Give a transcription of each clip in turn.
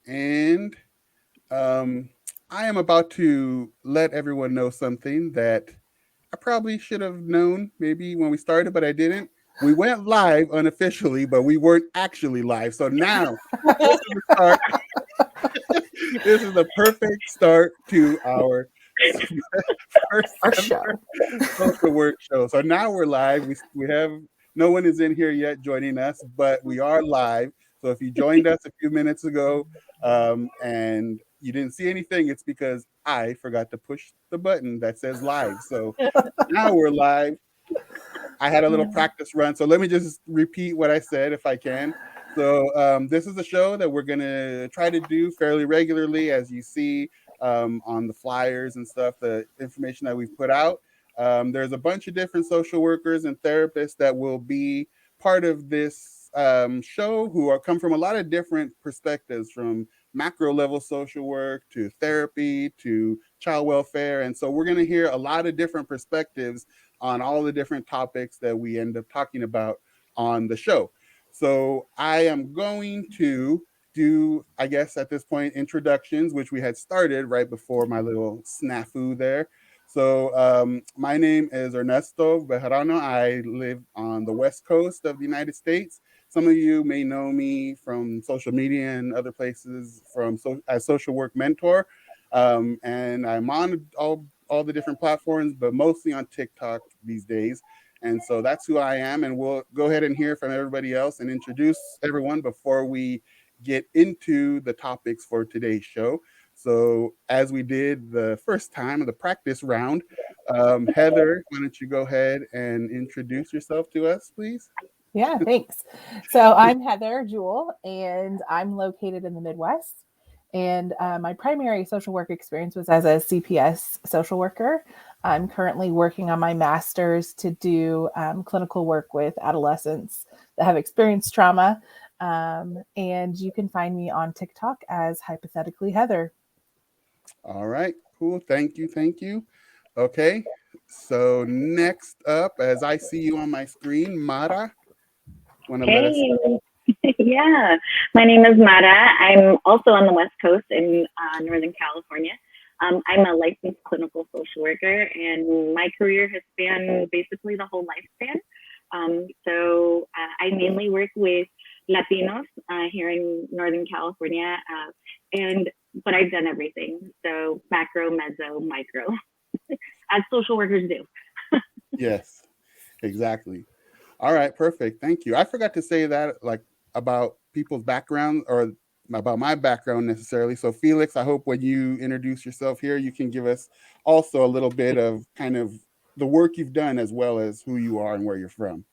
And um, I am about to let everyone know something that I probably should have known maybe when we started, but I didn't. We went live unofficially, but we weren't actually live. So now this is the start. This is the perfect start to our first Our ever show. social work show. So now we're live. We have no one is in here yet joining us, but we are live. So if you joined us a few minutes ago and you didn't see anything, it's because I forgot to push the button that says live. So now we're live. I had a little practice run. So let me just repeat what I said if I can. So this is a show that we're going to try to do fairly regularly, as you see on the flyers and stuff, the information that we've put out. There's a bunch of different social workers and therapists that will be part of this show who are come from a lot of different perspectives, from macro level social work to therapy to child welfare. And so we're going to hear a lot of different perspectives on all the different topics that we end up talking about on the show. So I am going to do, I guess, at this point, introductions, which we had started right before my little snafu there. So my name is Ernesto Bejarano. I live on the West Coast of the United States. Some of you may know me from social media and other places from as social work mentor. And I'm on all the different platforms, but mostly on TikTok these days. And so that's who I am. And we'll go ahead and hear from everybody else and introduce everyone before we get into the topics for today's show. So, as we did the first time of the practice round, Heather, why don't you go ahead and introduce yourself to us, please? Yeah, thanks. So I'm Heather Jewell, and I'm located in the Midwest. And my primary social work experience was as a CPS social worker. I'm currently working on my master's to do clinical work with adolescents that have experienced trauma. And you can find me on TikTok as Hypothetically Heather. All right, cool. Thank you. Thank you. Okay, so next up, as I see you on my screen, Mara, want to let us Hey, know? yeah. My name is Mara. I'm also on the West Coast in Northern California. I'm a licensed clinical social worker, and my career has spanned basically the whole lifespan. I mainly work with Latinos here in Northern California, and but I've done everything. So macro, mezzo, micro, as social workers do. Yes, exactly. All right, perfect. Thank you. I forgot to say that, like, about people's background or about my background necessarily. So, Felix, I hope when you introduce yourself here, you can give us also a little bit of kind of the work you've done as well as who you are and where you're from.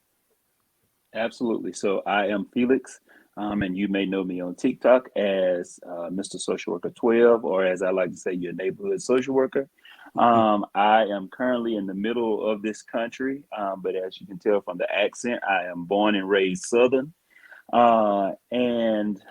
Absolutely. So I am Felix, and you may know me on TikTok as Mr. Social Worker 12, or as I like to say, your neighborhood social worker. I am currently in the middle of this country, but as you can tell from the accent, I am born and raised Southern. And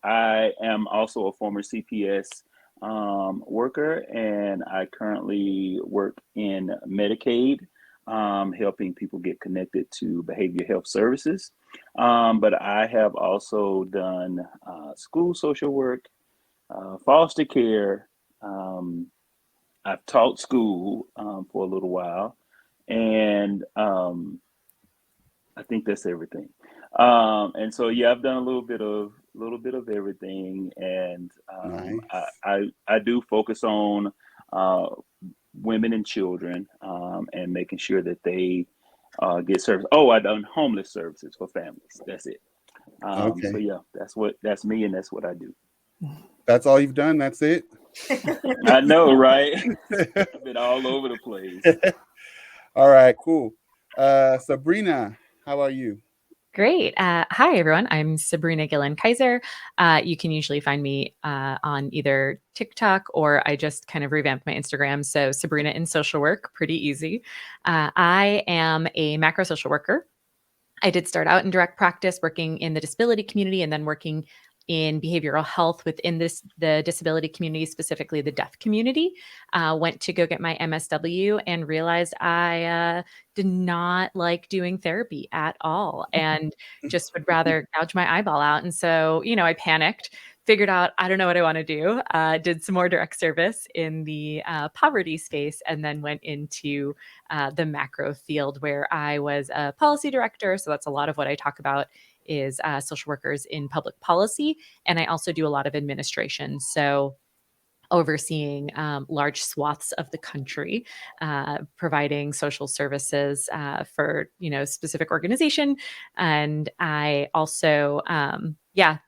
I am also a former CPS worker, and I currently work in Medicaid, helping people get connected to behavior health services. But I have also done school social work, foster care. Um, I've taught school for a little while, and I think that's everything. And so yeah, I've done a little bit of everything, and Nice. I do focus on uh, women and children, and making sure that they get service. Oh, I done homeless services for families. That's it. So Okay. yeah, that's me, and that's what I do. That's all you've done? That's it? I know, right? I've been all over the place. All right, cool. Sabrina, how are you? Great. Hi, everyone. I'm Sabrina Gillen Kaiser. You can usually find me on either TikTok, or I just kind of revamped my Instagram. So, Sabrina in Social Work, pretty easy. I am a macro social worker. I did start out in direct practice working in the disability community, and then working in behavioral health within the disability community, specifically the deaf community. Went to go get my MSW and realized I did not like doing therapy at all, and just would rather gouge my eyeball out. And so, I panicked, figured out I don't know what I want to do. Did some more direct service in the poverty space, and then went into the macro field where I was a policy director. So that's a lot of what I talk about is social workers in public policy, and I also do a lot of administration. So overseeing large swaths of the country, providing social services for specific organization, and I also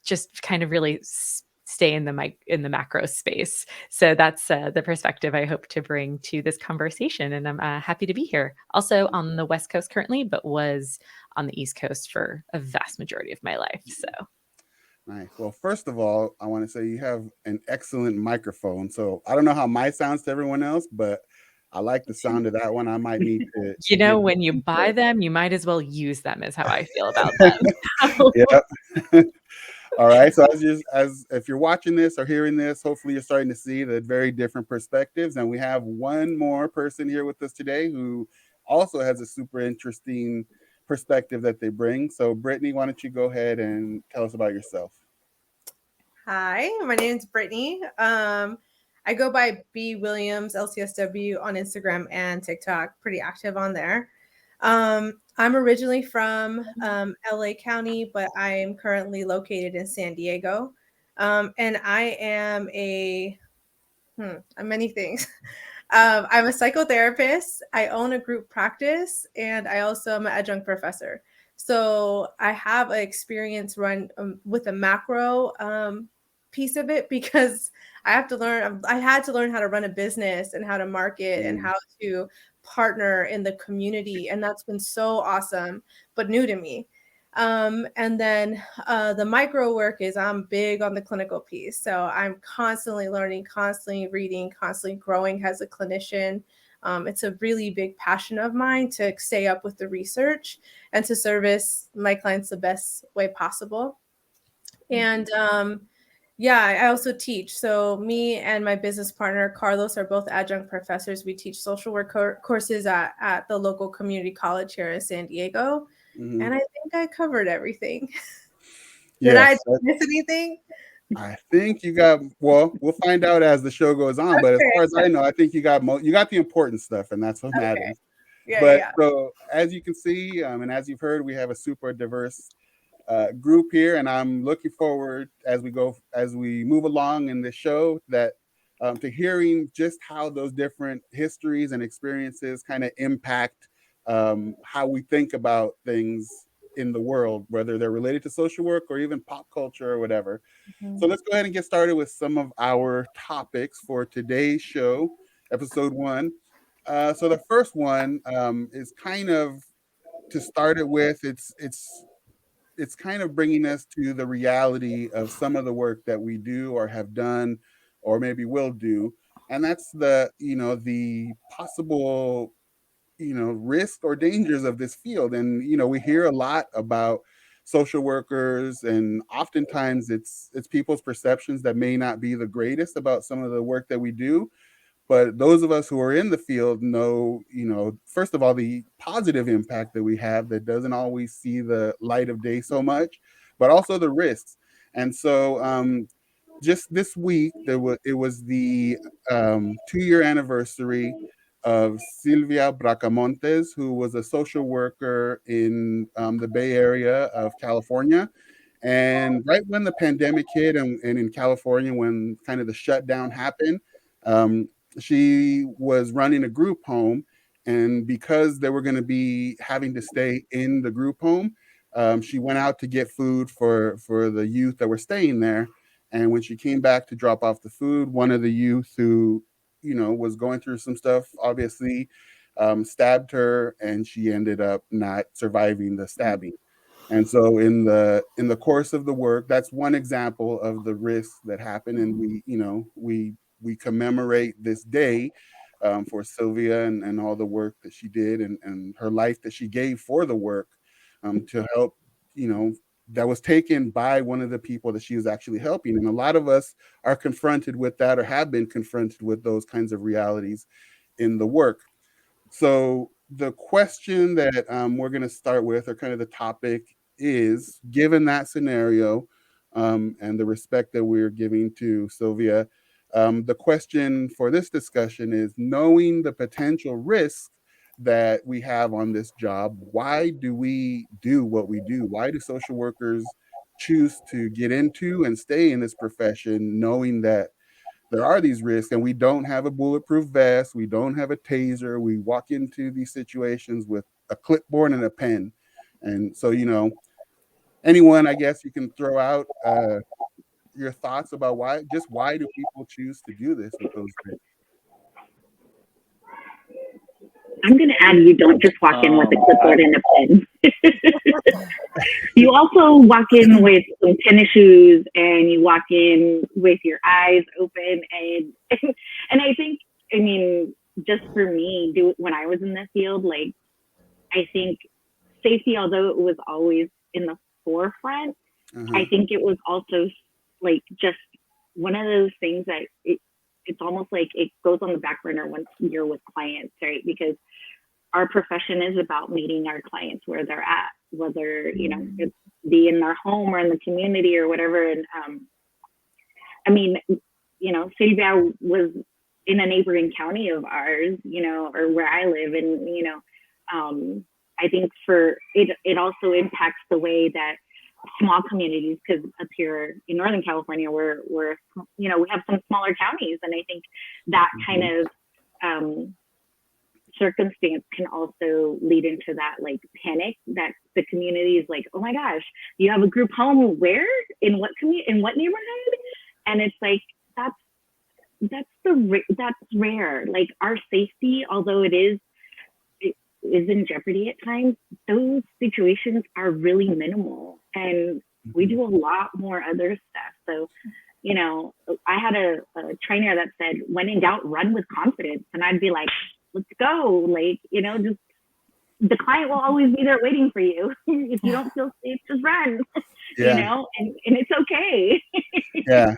just kind of really stay in the macro space. So that's the perspective I hope to bring to this conversation, and I'm happy to be here. Also on the West Coast currently, but was on the East Coast for a vast majority of my life. So. Nice. Well, first of all, I want to say you have an excellent microphone. So I don't know how my sounds to everyone else, but I like the sound of that one. I might need to give When you you buy them, you might as well use them is how I feel about them. Yep. All right. So as if you're watching this or hearing this, hopefully you're starting to see the very different perspectives. And we have one more person here with us today who also has a super interesting perspective that they bring. So Brittany, why don't you go ahead and tell us about yourself? Hi, my name is Brittany. I go by B Williams LCSW on Instagram and TikTok. Pretty active on there. I'm originally from LA County, but I am currently located in San Diego. And I am I'm many things. I'm a psychotherapist. I own a group practice, and I also am an adjunct professor. So I have an experience run with the macro piece of it because I have to learn. I had to learn how to run a business and how to market and how to partner in the community, and that's been so awesome, but new to me. And then the micro work is I'm big on the clinical piece. So I'm constantly learning, constantly reading, constantly growing as a clinician. It's a really big passion of mine to stay up with the research and to service my clients the best way possible. And I also teach. So me and my business partner, Carlos, are both adjunct professors. We teach social work courses at the local community college here in San Diego. Mm-hmm. And I think I covered everything. Did Yes, I miss anything? I think you got. Well, we'll find out as the show goes on. But as far as I know, I think you got you got the important stuff, and that's what Okay. matters. But Yeah. so as you can see, and as you've heard, we have a super diverse group here, and I'm looking forward as we move along in the show that to hearing just how those different histories and experiences kind of impact how we think about things in the world, whether they're related to social work or even pop culture or whatever. So let's go ahead and get started with some of our topics for today's show, episode 1. So the first one is kind of to start it with. It's kind of bringing us to the reality of some of the work that we do or have done or maybe will do, and that's the possible risk or dangers of this field. And we hear a lot about social workers, and oftentimes it's people's perceptions that may not be the greatest about some of the work that we do. But those of us who are in the field know, first of all, the positive impact that we have that doesn't always see the light of day so much, but also the risks. And so just this week, it was the 2-year anniversary of Silvia Bracamontes, who was a social worker in the Bay Area of California. And right when the pandemic hit, and in California, when kind of the shutdown happened, um, she was running a group home. And because they were going to be having to stay in the group home, she went out to get food for the youth that were staying there. And when she came back to drop off the food, one of the youth who, was going through some stuff, obviously, stabbed her, and she ended up not surviving the stabbing. And so in the course of the work, that's one example of the risks that happen. And we commemorate this day for Sylvia and all the work that she did, and her life that she gave for the work to help, that was taken by one of the people that she was actually helping. And a lot of us are confronted with that or have been confronted with those kinds of realities in the work. So the question that we're going to start with, or kind of the topic, is given that scenario, and the respect that we're giving to Sylvia. The question for this discussion is, knowing the potential risks that we have on this job, why do we do what we do? Why do social workers choose to get into and stay in this profession, knowing that there are these risks and we don't have a bulletproof vest, we don't have a taser, we walk into these situations with a clipboard and a pen? And so, anyone, I guess you can throw out your thoughts about why do people choose to do this with those risks? I'm going to add, you don't just walk in with a clipboard and a pen. You also walk in with some tennis shoes, and you walk in with your eyes open. And I think, I mean, just for me, when I was in the field, like, I think safety, although it was always in the forefront, I think it was also like just one of those things that it's almost like it goes on the back burner once you're with clients, right? Because our profession is about meeting our clients where they're at, whether, it's be in their home or in the community or whatever. And I mean, Sylvia was in a neighboring county of ours, or where I live. And, I think it also impacts the way that small communities, because up here in Northern California, we have some smaller counties. And I think that kind of circumstance can also lead into that like panic that the community is like, oh my gosh, you have a group home where, in what neighborhood? And it's like, that's rare. Like, our safety, although it is in jeopardy at times, those situations are really minimal, and we do a lot more other stuff. So, I had a trainer that said, when in doubt, run with confidence. And I'd be like, let's go. Like, just, the client will always be there waiting for you. If you don't feel safe, just run. Yeah. And it's okay. Yeah,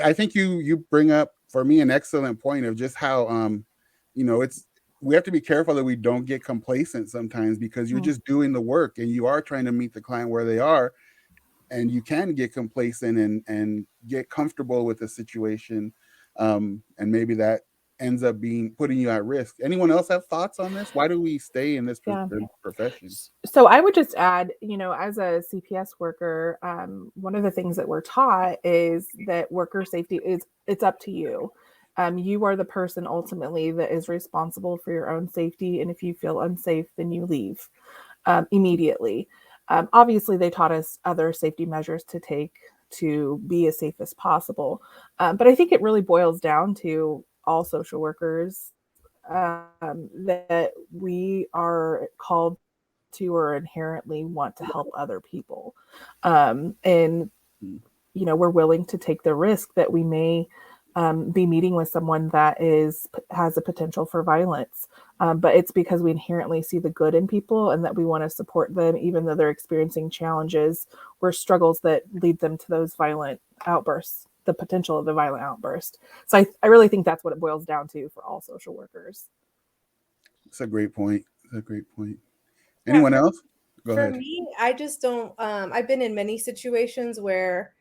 I think you bring up for me an excellent point of just how we have to be careful that we don't get complacent sometimes, because you're just doing the work and you are trying to meet the client where they are, and you can get complacent and get comfortable with the situation, and maybe that ends up putting you at risk. Anyone else have thoughts on this? Why do we stay in this profession? So I would just add, as a CPS worker, one of the things that we're taught is that worker safety it's up to you. You are the person ultimately that is responsible for your own safety. And if you feel unsafe, then you leave immediately. Obviously, they taught us other safety measures to take to be as safe as possible. But I think it really boils down to all social workers that we are called to or inherently want to help other people. And, we're willing to take the risk that we may be meeting with someone that has a potential for violence. But it's because we inherently see the good in people and that we want to support them, even though they're experiencing challenges or struggles that lead them to those violent outbursts, the potential of the violent outburst. So I really think that's what it boils down to for all social workers. It's a great point. Anyone else? Go ahead. For me, I just don't, I've been in many situations where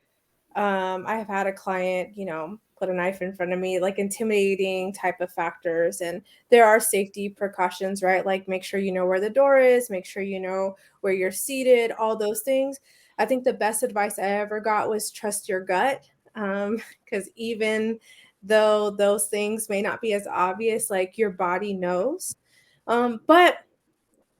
I have had a client, put a knife in front of me, like intimidating type of factors. And there are safety precautions, right? Like, make sure you know where the door is, make sure you know where you're seated, all those things. I think the best advice I ever got was trust your gut. Because even though those things may not be as obvious, like, your body knows. But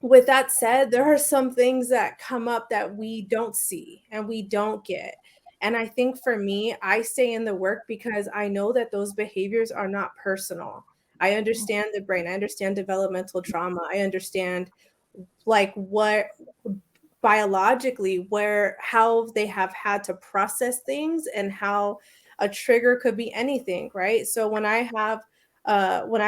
with that said, there are some things that come up that we don't see and we don't get. And I think for me, I stay in the work because I know that those behaviors are not personal. I understand the brain. I understand developmental trauma. I understand like what biologically how they have had to process things and how a trigger could be anything, right? So when I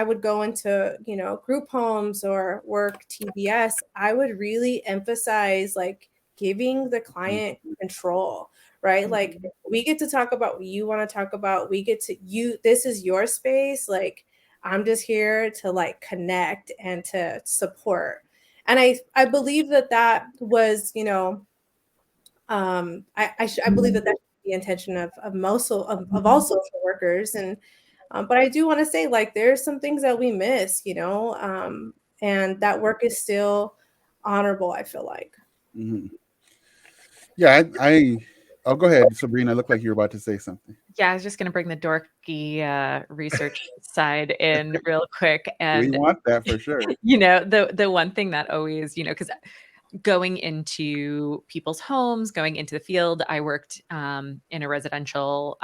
would go into, group homes or work TBS, I would really emphasize like giving the client control, right? Like, we get to talk about what you want to talk about. This is your space. Like, I'm just here to like connect and to support. And I believe that was, I believe that the intention of most of all social workers. And but I do want to say, like, there's some things that we miss, and that work is still honorable, I feel like. Mm-hmm. Yeah, I'll go ahead, Sabrina. Look like you're about to say something. Yeah, I was just going to bring the dorky research side in real quick. We And, want that for sure. the one thing that always, because going into people's homes, going into the field, I worked in a residential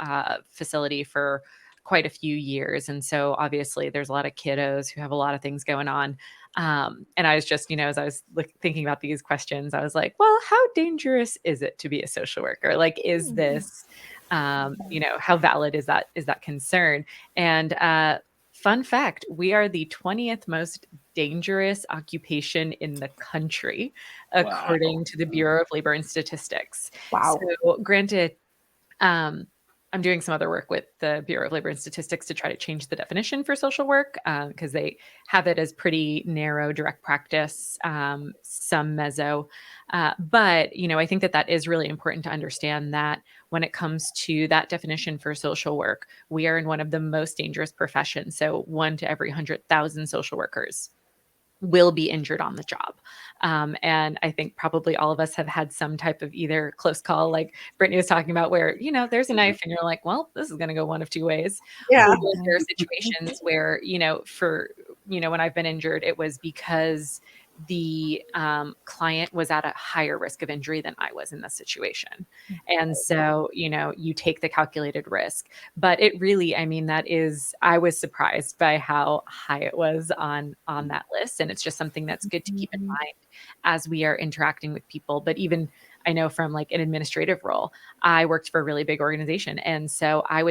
facility for quite a few years. And so obviously there's a lot of kiddos who have a lot of things going on. And I was just, as I was thinking about these questions, I was like, well, how dangerous is it to be a social worker? Like, is this, how valid is that concern? And fun fact, we are the 20th most dangerous occupation in the country, according to the Bureau of Labor and Statistics. Wow. So granted, I'm doing some other work with the Bureau of Labor and Statistics to try to change the definition for social work, because they have it as pretty narrow, direct practice, some mezzo. But, I think that is really important to understand that when it comes to that definition for social work, we are in one of the most dangerous professions. So 1 to every 100,000 social workers will be injured on the job. And I think probably all of us have had some type of either close call, like Brittany was talking about, where, there's a knife and you're like, well, this is going to go one of two ways. Yeah. Or there are situations where, when I've been injured, it was because the client was at a higher risk of injury than I was in the situation. And so, you take the calculated risk. But it really, I was surprised by how high it was on that list. And it's just something that's good to keep in mind as we are interacting with people. But even I know from like an administrative role, I worked for a really big organization. And so I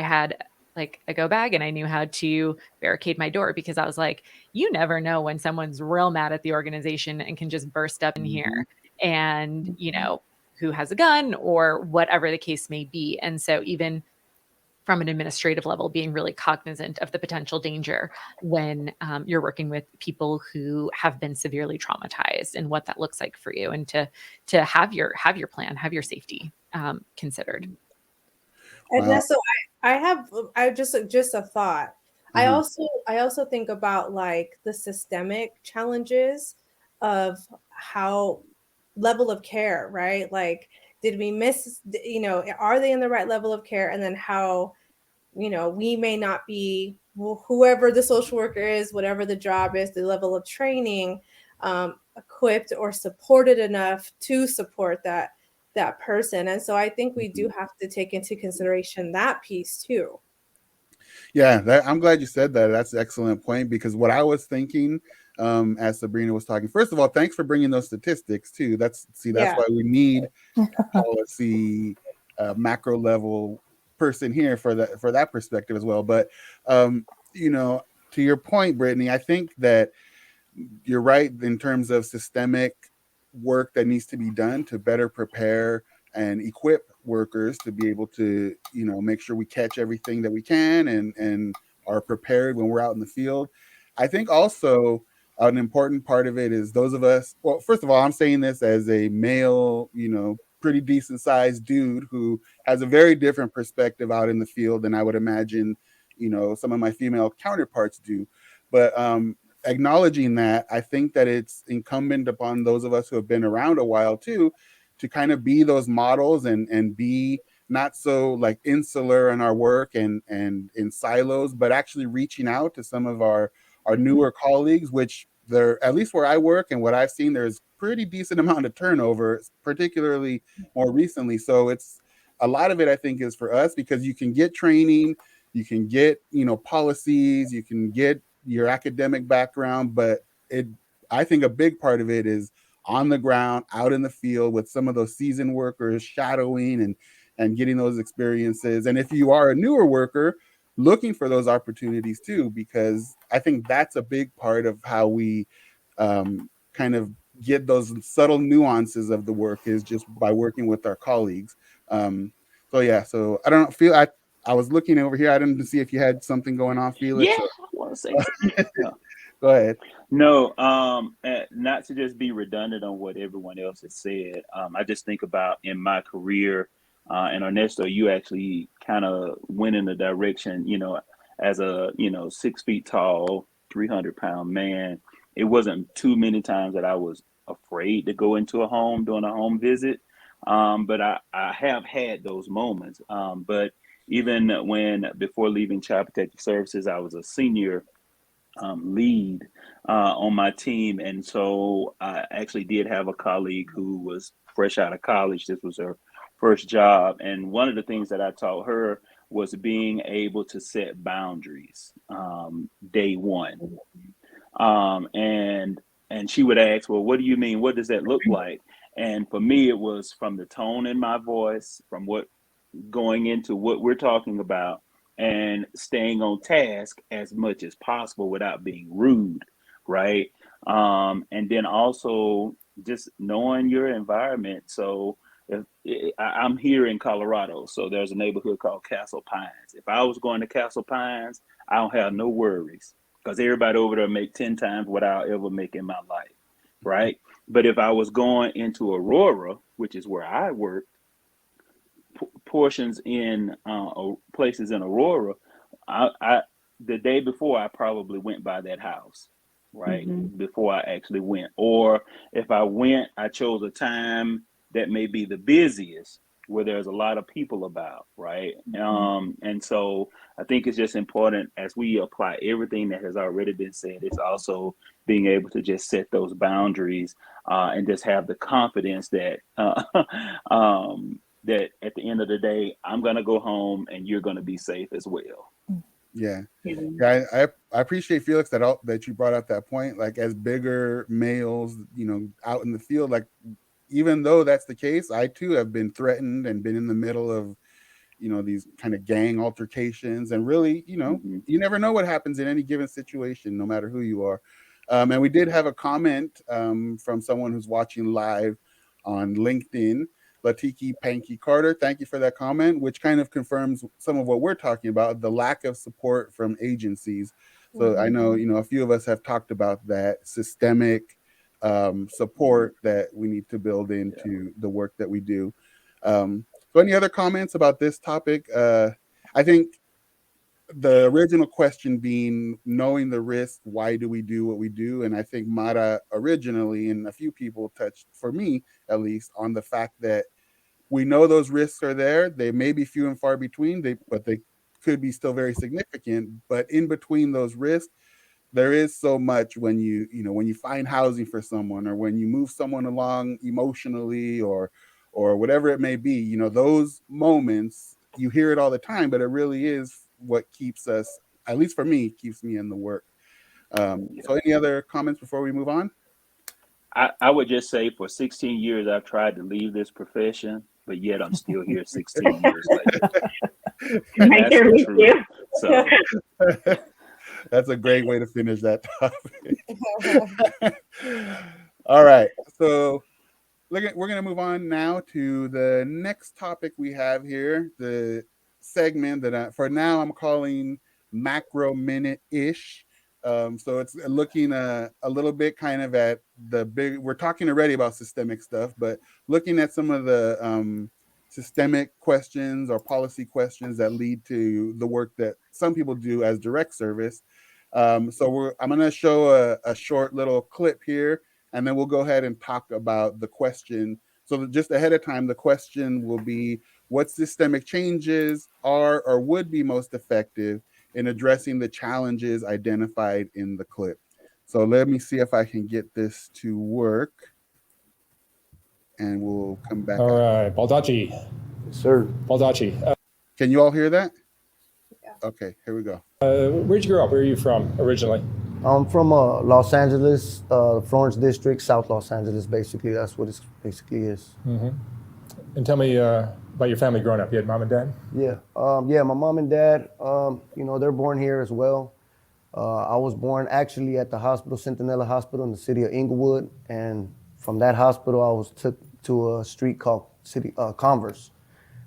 had like a go bag and I knew how to barricade my door, because I was like, you never know when someone's real mad at the organization and can just burst up in here and, who has a gun or whatever the case may be. And so even from an administrative level, being really cognizant of the potential danger when you're working with people who have been severely traumatized, and what that looks like for you, and to have your plan, have your safety considered. And that's so I just a thought. I also think about like the systemic challenges of how level of care, right? Like, did we miss, are they in the right level of care? And then how, we may not be, whoever the social worker is, whatever the job is, the level of training, equipped or supported enough to support that person. And so I think we do have to take into consideration that piece too. Yeah, I'm glad you said that. That's an excellent point, because what I was thinking, as Sabrina was talking, first of all, thanks for bringing those statistics too. That's why we need a policy, macro level person here for that perspective as well. But to your point, Brittany, I think that you're right in terms of systemic work that needs to be done to better prepare and equip workers to be able to, make sure we catch everything that we can and are prepared when we're out in the field. I think also an important part of it is those of us, well, first of all, I'm saying this as a male, pretty decent sized dude who has a very different perspective out in the field than I would imagine, some of my female counterparts do. But acknowledging that, I think that it's incumbent upon those of us who have been around a while too, to kind of be those models and be not so like insular in our work and in silos, but actually reaching out to some of our newer colleagues, which there, at least where I work and what I've seen, there's pretty decent amount of turnover, particularly more recently. So it's a lot of it, I think, is for us, because you can get training, you can get, policies, you can get your academic background, but I think a big part of it is on the ground, out in the field with some of those seasoned workers, shadowing and getting those experiences. And if you are a newer worker, looking for those opportunities too, because I think that's a big part of how we kind of get those subtle nuances of the work, is just by working with our colleagues. So I don't feel I was looking over here. I didn't see if you had something going on, Felix. Yeah, I want to say something. No. Go ahead. No, not to just be redundant on what everyone else has said. I just think about in my career And Ernesto, you actually kind of went in the direction, as a 6 feet tall, 300-pound man. It wasn't too many times that I was afraid to go into a home doing a home visit, but I have had those moments. But even when before leaving Child Protective Services, I was a senior lead on my team. And so I actually did have a colleague who was fresh out of college. This was her first job. And one of the things that I taught her was being able to set boundaries day one. And she would ask, well, what do you mean? What does that look like? And for me, it was from the tone in my voice, from what going into what we're talking about, and staying on task as much as possible without being rude, right? And then also just knowing your environment. So I'm here in Colorado, so there's a neighborhood called Castle Pines. If I was going to Castle Pines, I don't have no worries because everybody over there make 10 times what I'll ever make in my life, right? But if I was going into Aurora, which is where I work, portions in places in Aurora, I the day before I probably went by that house, right? Before I actually went, or if I went, I chose a time that may be the busiest, where there's a lot of people about, right? And so I think it's just important as we apply everything that has already been said. It's also being able to just set those boundaries and just have the confidence that that at the end of the day, I'm going to go home and you're going to be safe as well. Yeah. Yeah. I appreciate, Felix, that you brought up that point. Like, as bigger males, out in the field, like, even though that's the case, I too have been threatened and been in the middle of, these kind of gang altercations. And really, you never know what happens in any given situation, no matter who you are. And we did have a comment from someone who's watching live on LinkedIn. Latiki Panky Carter, thank you for that comment, which kind of confirms some of what we're talking about, the lack of support from agencies. So I know, a few of us have talked about that systemic support that we need to build into the work that we do. So any other comments about this topic? I think the original question being knowing the risk, why do we do what we do? And I think Mara originally, and a few people touched, for me at least, on the fact that we know those risks are there. They may be few and far between, but they could be still very significant. But in between those risks, there is so much when when you find housing for someone, or when you move someone along emotionally, or whatever it may be. Those moments, you hear it all the time, but it really is what keeps us, at least for me, keeps me in the work. So any other comments before we move on? I would just say for 16 years, I've tried to leave this profession, but yet I'm still here 16 years later. Right That's there the with truth. you. So That's a great way to finish that topic. All right. So we're going to move on now to the next topic we have here, the segment that for now I'm calling Macro Minute Ish. So it's looking a little bit kind of at the big, we're talking already about systemic stuff, but looking at some of the systemic questions or policy questions that lead to the work that some people do as direct service. So I'm going to show a short little clip here, and then we'll go ahead and talk about the question. So just ahead of time, the question will be, what systemic changes are or would be most effective in addressing the challenges identified in the clip? So let me see if I can get this to work, and we'll come back. All right, Baldacci. Sir. Baldacci. Can you all hear that? Yeah. Okay, here we go. Where'd you grow up? Where are you from originally? I'm from Los Angeles, Florence District, South Los Angeles, basically. That's what it basically is. Mm-hmm. And tell me about your family growing up. You had mom and dad? Yeah. My mom and dad, they're born here as well. I was born actually at the hospital, Centinela Hospital in the city of Inglewood. And from that hospital, I was took to a street called Converse.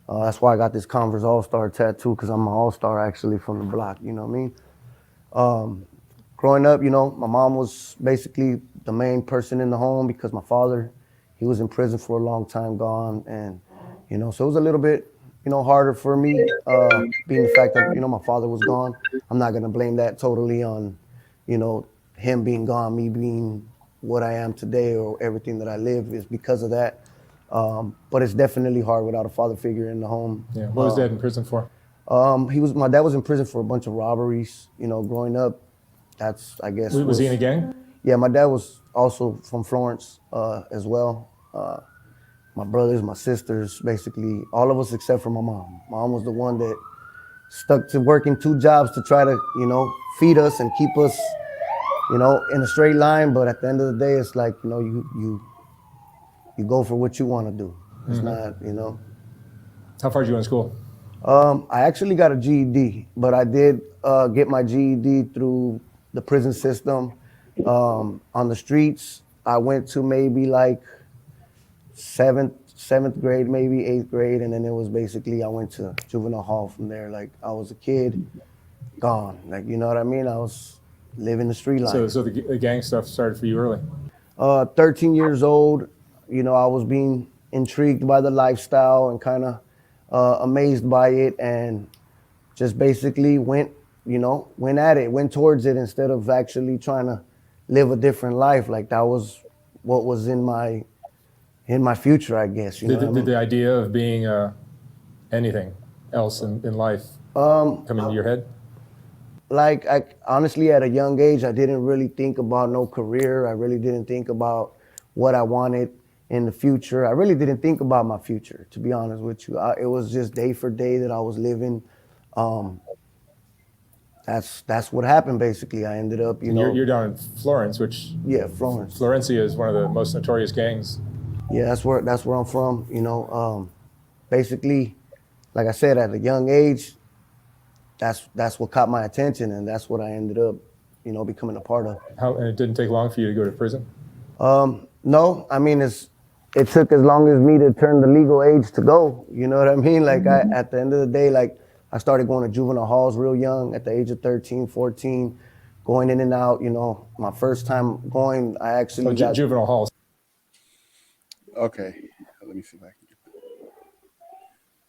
That's why I got this Converse All-Star tattoo, because I'm an all-star actually from the block, you know what I mean? Growing up, my mom was basically the main person in the home because my father, he was in prison for a long time gone. And, You know, so it was a little bit, you know, harder for me, being the fact that, you know, my father was gone. I'm not gonna blame that totally on, you know, him being gone, me being what I am today, or everything that I live is because of that. But it's definitely hard without a father figure in the home. Yeah. What was Dad in prison for? My dad was in prison for a bunch of robberies. You know, growing up, that's, I guess, Was he in a gang? Yeah, my dad was also from Florence, as well. My brothers, my sisters, basically all of us except for my mom. Mom was the one that stuck to working 2 jobs to try to, you know, feed us and keep us, you know, in a straight line. But at the end of the day, it's like, you know, you go for what you want to do. It's not, you know. How far did you go in school? I actually got a GED, but I did get my GED through the prison system. On the streets, I went to maybe like seventh grade, maybe 8th grade, and then it was basically I went to juvenile hall from there. Like I was a kid, gone. Like, you know what I mean? I was living the street life. So the gang stuff started for you early. 13 years old, you know, I was being intrigued by the lifestyle and kind of amazed by it, and just basically went at it, went towards it instead of actually trying to live a different life. Like that was what was in my future, I guess. You know what I mean? Did the idea of being anything else in life come into your head? Like, I honestly, at a young age, I didn't really think about no career. I really didn't think about what I wanted in the future. I really didn't think about my future, to be honest with you. It was just day for day that I was living. That's what happened, basically. I ended up, you know. You're down in Florence, which Florence. Florencia is one of the most notorious gangs. Yeah, that's where I'm from. You know, basically, like I said, at a young age, that's what caught my attention, and that's what I ended up, you know, becoming a part of. And it didn't take long for you to go to prison? No, I mean, it took as long as me to turn the legal age to go. You know what I mean? Like, at the end of the day, like, I started going to juvenile halls real young, at the age of 13, 14, going in and out. You know, my first time going, I actually got juvenile halls. Okay, let me see if I can get that.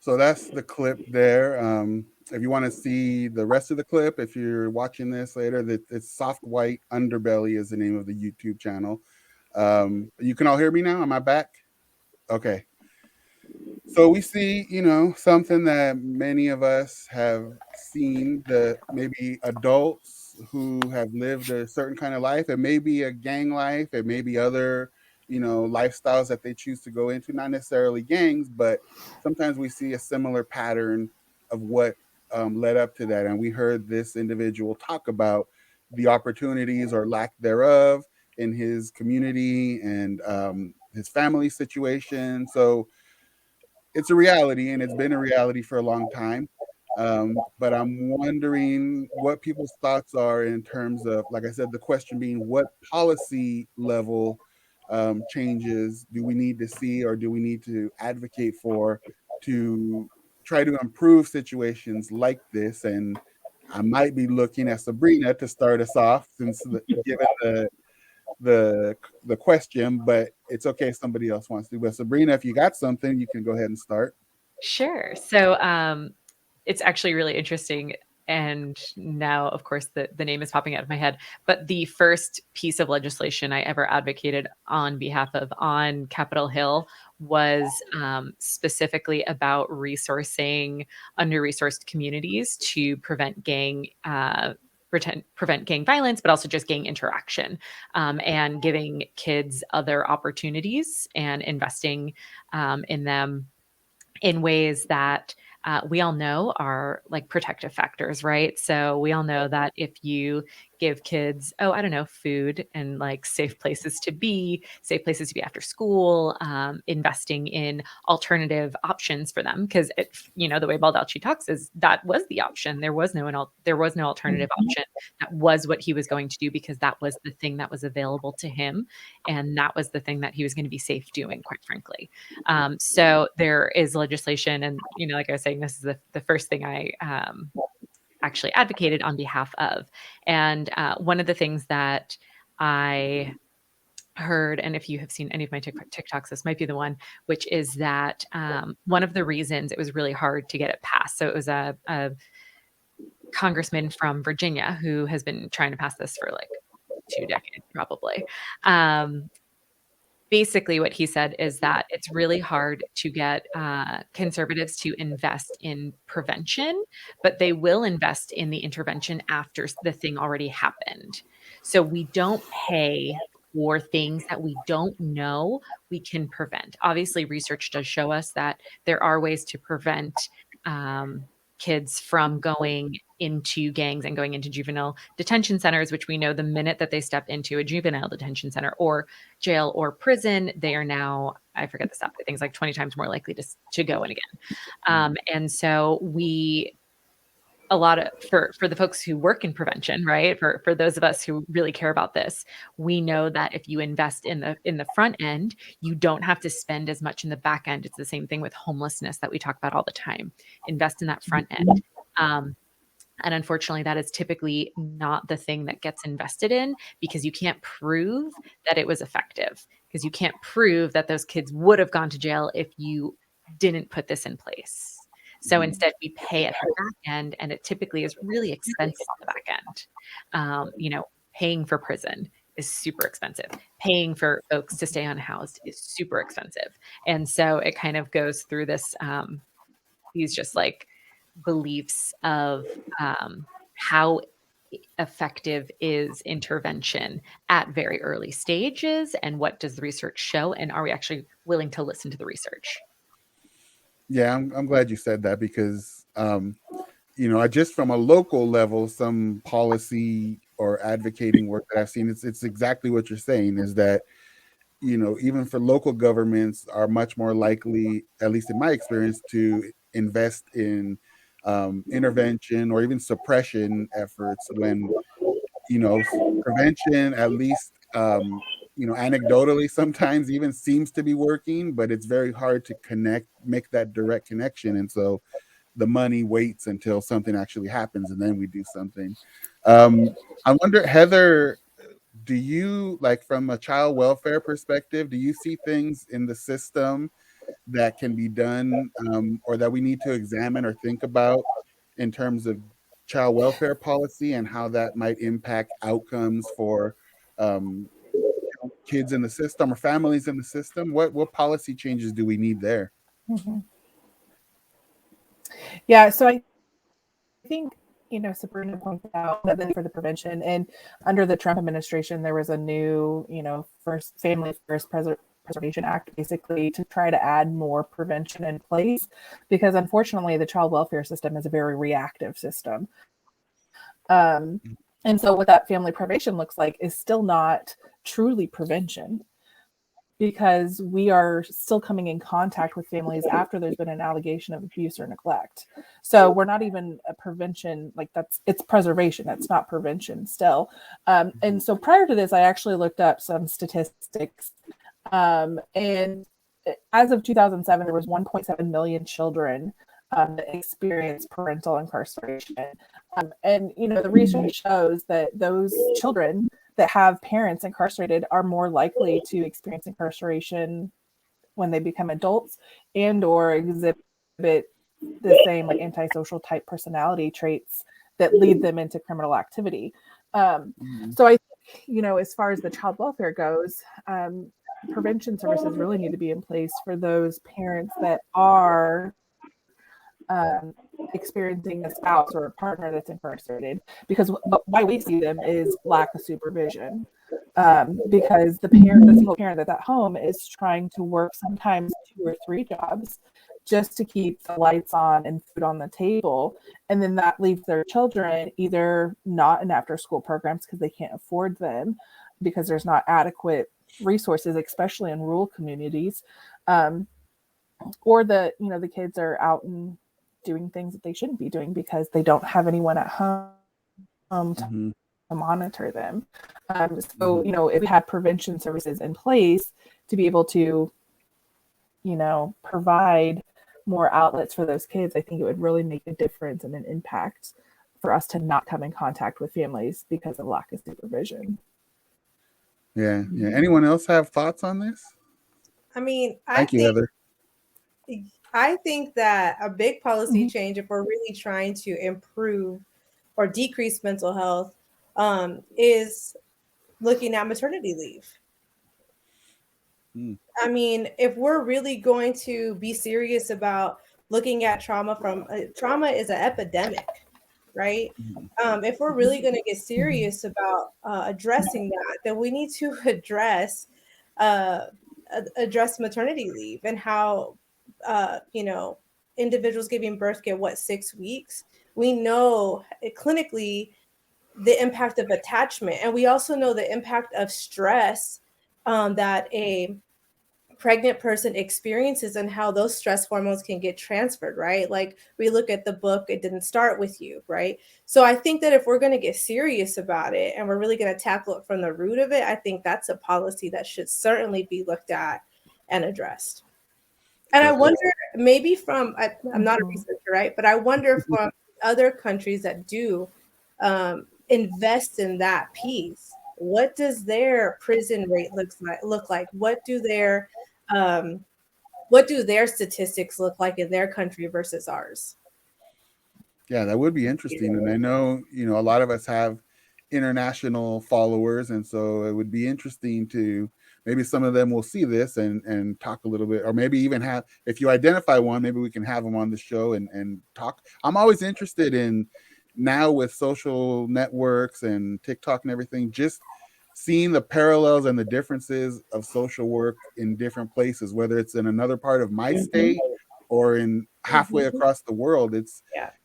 So that's the clip there. If you want to see the rest of the clip, if you're watching this later, it's Soft White Underbelly is the name of the YouTube channel. You can all hear me now? Am I back? Okay. So we see, you know, something that many of us have seen, the maybe adults who have lived a certain kind of life. It may be a gang life, it may be other, you know, lifestyles that they choose to go into, not necessarily gangs, but sometimes we see a similar pattern of what led up to that. And we heard this individual talk about the opportunities or lack thereof in his community and his family situation. So it's a reality, and it's been a reality for a long time. But I'm wondering what people's thoughts are in terms of, like I said, the question being, what policy level changes do we need to see, or do we need to advocate for, to try to improve situations like this? And I might be looking at Sabrina to start us off, since given the question, but it's okay if somebody else wants to. But Sabrina, if you got something, you can go ahead and start. Sure. So it's actually really interesting. And now, of course, the name is popping out of my head. But the first piece of legislation I ever advocated on behalf of on Capitol Hill was specifically about resourcing under-resourced communities to prevent gang violence, but also just gang interaction, and giving kids other opportunities and investing in them in ways that we all know are like protective factors, right? So we all know that if you give kids, I don't know, food and like safe places to be after school, investing in alternative options for them, because the way Baldacci talks is that was the option. There was no alternative option. That was what he was going to do, because that was the thing that was available to him, and that was the thing that he was going to be safe doing, quite frankly. So there is legislation, and like I was saying, this is the first thing I actually advocated on behalf of. And one of the things that I heard, and if you have seen any of my TikToks, this might be the one, which is that one of the reasons it was really hard to get it passed. So it was a congressman from Virginia who has been trying to pass this for like 2 decades, probably. Basically, what he said is that it's really hard to get conservatives to invest in prevention, but they will invest in the intervention after the thing already happened. So we don't pay for things that we don't know we can prevent. Obviously, research does show us that there are ways to prevent kids from going into gangs and going into juvenile detention centers, which we know the minute that they step into a juvenile detention center or jail or prison, they are now, I forget the stat, I think it's like 20 times more likely to go in again. And so a lot of, for the folks who work in prevention, right? For those of us who really care about this, we know that if you invest in the front end, you don't have to spend as much in the back end. It's the same thing with homelessness that we talk about all the time. Invest in that front end. And unfortunately, that is typically not the thing that gets invested in because you can't prove that it was effective, because you can't prove that those kids would have gone to jail if you didn't put this in place. So instead, we pay at the back end, and it typically is really expensive on the back end. Paying for prison is super expensive. Paying for folks to stay unhoused is super expensive. And so it kind of goes through this, these just like beliefs of how effective is intervention at very early stages, and what does the research show, and are we actually willing to listen to the research? Yeah, I'm glad you said that because, I just from a local level, some policy or advocating work that I've seen, it's exactly what you're saying is that, even for local governments are much more likely, at least in my experience, to invest in intervention or even suppression efforts when, prevention, at least, anecdotally sometimes even seems to be working, but it's very hard to make that direct connection. And so the money waits until something actually happens and then we do something. I wonder, Heather, do you, like, from a child welfare perspective, do you see things in the system that can be done, or that we need to examine or think about in terms of child welfare policy and how that might impact outcomes for um, kids in the system or families in the system? What policy changes do we need there? Mhm. Yeah, so I think, Sabrina pointed out that for the prevention, and under the Trump administration, there was a new, Family First Preservation Act, basically to try to add more prevention in place, because unfortunately, the child welfare system is a very reactive system. And so what that family preservation looks like is still not truly prevention, because we are still coming in contact with families after there's been an allegation of abuse or neglect. So we're not even a prevention, it's preservation. It's not prevention still. And so prior to this, I actually looked up some statistics. And as of 2007, there was 1.7 million children that experienced parental incarceration. And, the research shows that those children that have parents incarcerated are more likely to experience incarceration when they become adults and or exhibit the same antisocial type personality traits that lead them into criminal activity. So I think, as far as the child welfare goes, prevention services really need to be in place for those parents that are experiencing a spouse or a partner that's incarcerated, because why we see them is lack of supervision. Because the single parent that's at home is trying to work sometimes 2 or 3 jobs just to keep the lights on and food on the table. And then that leaves their children either not in after school programs because they can't afford them, because there's not adequate resources, especially in rural communities. Or the kids are out and doing things that they shouldn't be doing because they don't have anyone at home to monitor them. So, if we had prevention services in place to be able to, provide more outlets for those kids, I think it would really make a difference and an impact for us to not come in contact with families because of lack of supervision. Yeah. Anyone else have thoughts on this? I mean, Thank you, Heather. I think that a big policy change, if we're really trying to improve or decrease mental health, is looking at maternity leave. I mean, if we're really going to be serious about looking at trauma trauma is an epidemic, right? If we're really going to get serious about addressing that, then we need to uh, address maternity leave and how individuals giving birth get 6 weeks. We know clinically the impact of attachment, and we also know the impact of stress that a pregnant person experiences and how those stress hormones can get transferred, right? Like we look at the book, It Didn't Start With You, right? So I think that if we're going to get serious about it and we're really going to tackle it from the root of it, I think that's a policy that should certainly be looked at and addressed. And I wonder, maybe I'm not a researcher, right? But I wonder from other countries that do invest in that piece, what does their prison rate look like? What do their statistics look like in their country versus ours? Yeah, that would be interesting. And I know, a lot of us have international followers. And so it would be interesting to maybe some of them will see this and talk a little bit, or maybe even have, if you identify one, maybe we can have them on the show and talk. I'm always interested in now with social networks and TikTok and everything, just seeing the parallels and the differences of social work in different places, whether it's in another part of my state or in halfway across the world. It's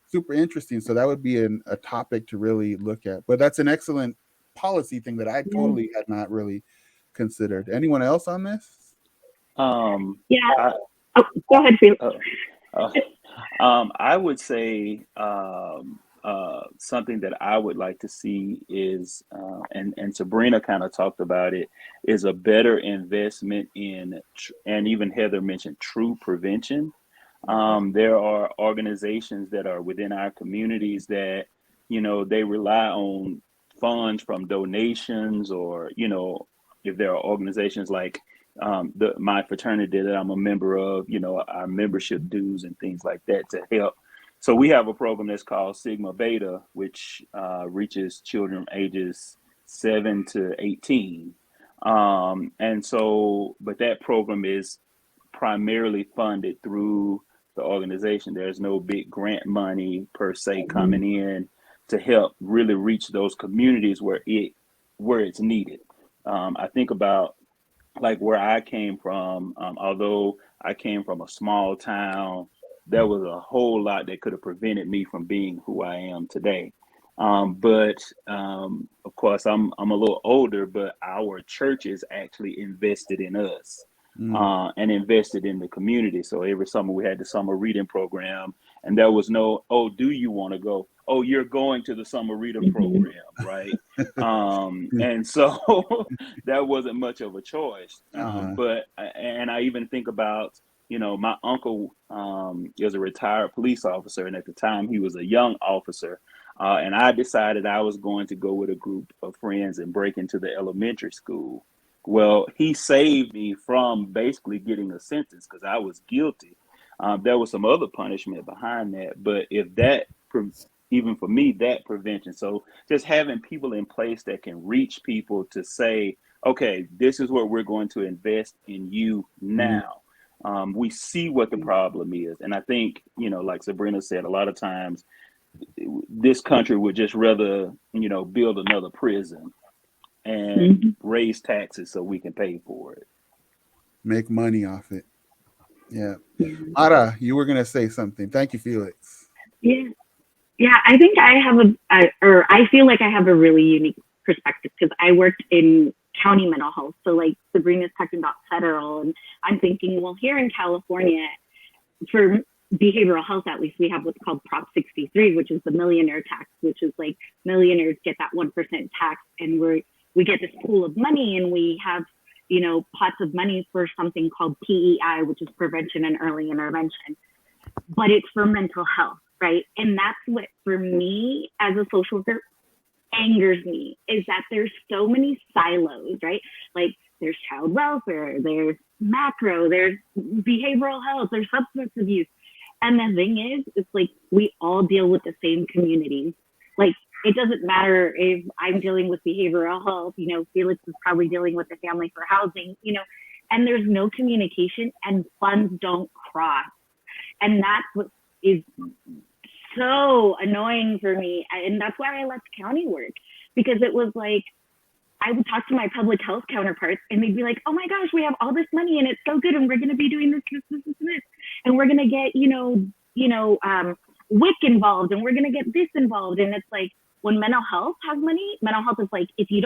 super interesting. So that would be a topic to really look at. But that's an excellent policy thing that I totally had not really considered. Anyone else on this? Go ahead, Felix. I would say something that I would like to see is, and Sabrina kind of talked about it, is a better investment in, and even Heather mentioned, true prevention. There are organizations that are within our communities that, they rely on funds from donations, or, if there are organizations like my fraternity that I'm a member of, our membership dues and things like that to help. So we have a program that's called Sigma Beta, which reaches children ages 7 to 18. And so, but that program is primarily funded through the organization. There's no big grant money per se coming in to help really reach those communities where it's needed. I think about like where I came from, although I came from a small town, there was a whole lot that could have prevented me from being who I am today. But of course, I'm a little older, but our churches actually invested in us and invested in the community. So every summer we had the summer reading program, and there was no, oh, do you want to go? Oh, you're going to the summer reading program, right? And so that wasn't much of a choice. But I even think about, my uncle is a retired police officer, and at the time he was a young officer. And I decided I was going to go with a group of friends and break into the elementary school. Well, he saved me from basically getting a sentence because I was guilty. There was some other punishment behind that, but if that, even for me, that prevention. So just having people in place that can reach people to say, okay, this is what we're going to invest in you now. We see what the problem is. And I think, like Sabrina said, a lot of times this country would just rather, build another prison and raise taxes so we can pay for it. Make money off it. Yeah. Mara, you were going to say something. Thank you, Felix. Yeah, I think I feel like I have a really unique perspective because I worked in county mental health. So like Sabrina's talking about federal, and I'm thinking, well, here in California, for behavioral health, at least we have what's called Prop 63, which is the millionaire tax, which is like millionaires get that 1% tax, and we get this pool of money, and we have, pots of money for something called PEI, which is prevention and early intervention, but it's for mental health, right? And that's what, for me as a social worker, angers me is that there's so many silos, right? Like there's child welfare, there's macro, there's behavioral health, there's substance abuse. And the thing is, it's like we all deal with the same communities. Like it doesn't matter if I'm dealing with behavioral health, you know, Felix is probably dealing with the family for housing, you know, and there's no communication and funds don't cross. And that's what is so annoying for me. And that's why I left county work, because it was like, I would talk to my public health counterparts and they'd be like, oh my gosh, we have all this money and it's so good. And we're going to be doing this. And we're going to get, WIC involved and we're going to get this involved. And it's like, when mental health has money, mental health is like, if you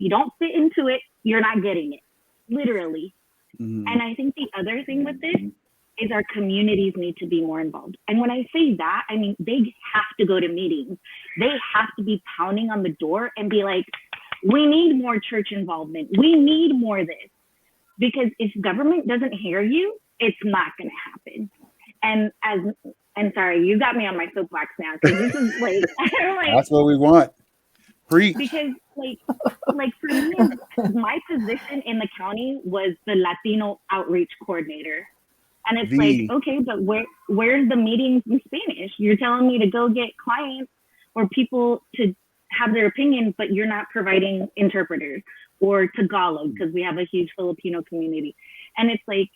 don't fit into it, you're not getting it, literally. Mm-hmm. And I think the other thing with this is our communities need to be more involved. And when I say that, I mean, they have to go to meetings. They have to be pounding on the door and be like, we need more church involvement. We need more of this. Because if government doesn't hear you, it's not going to happen. And sorry, you got me on my soapbox now, because this is like, that's what we want. Preach. Because like for me, my position in the county was the Latino outreach coordinator. And it's like, okay, but where's the meetings in Spanish? You're telling me to go get clients or people to have their opinion, but you're not providing interpreters, or Tagalog, because we have a huge Filipino community. And it's like,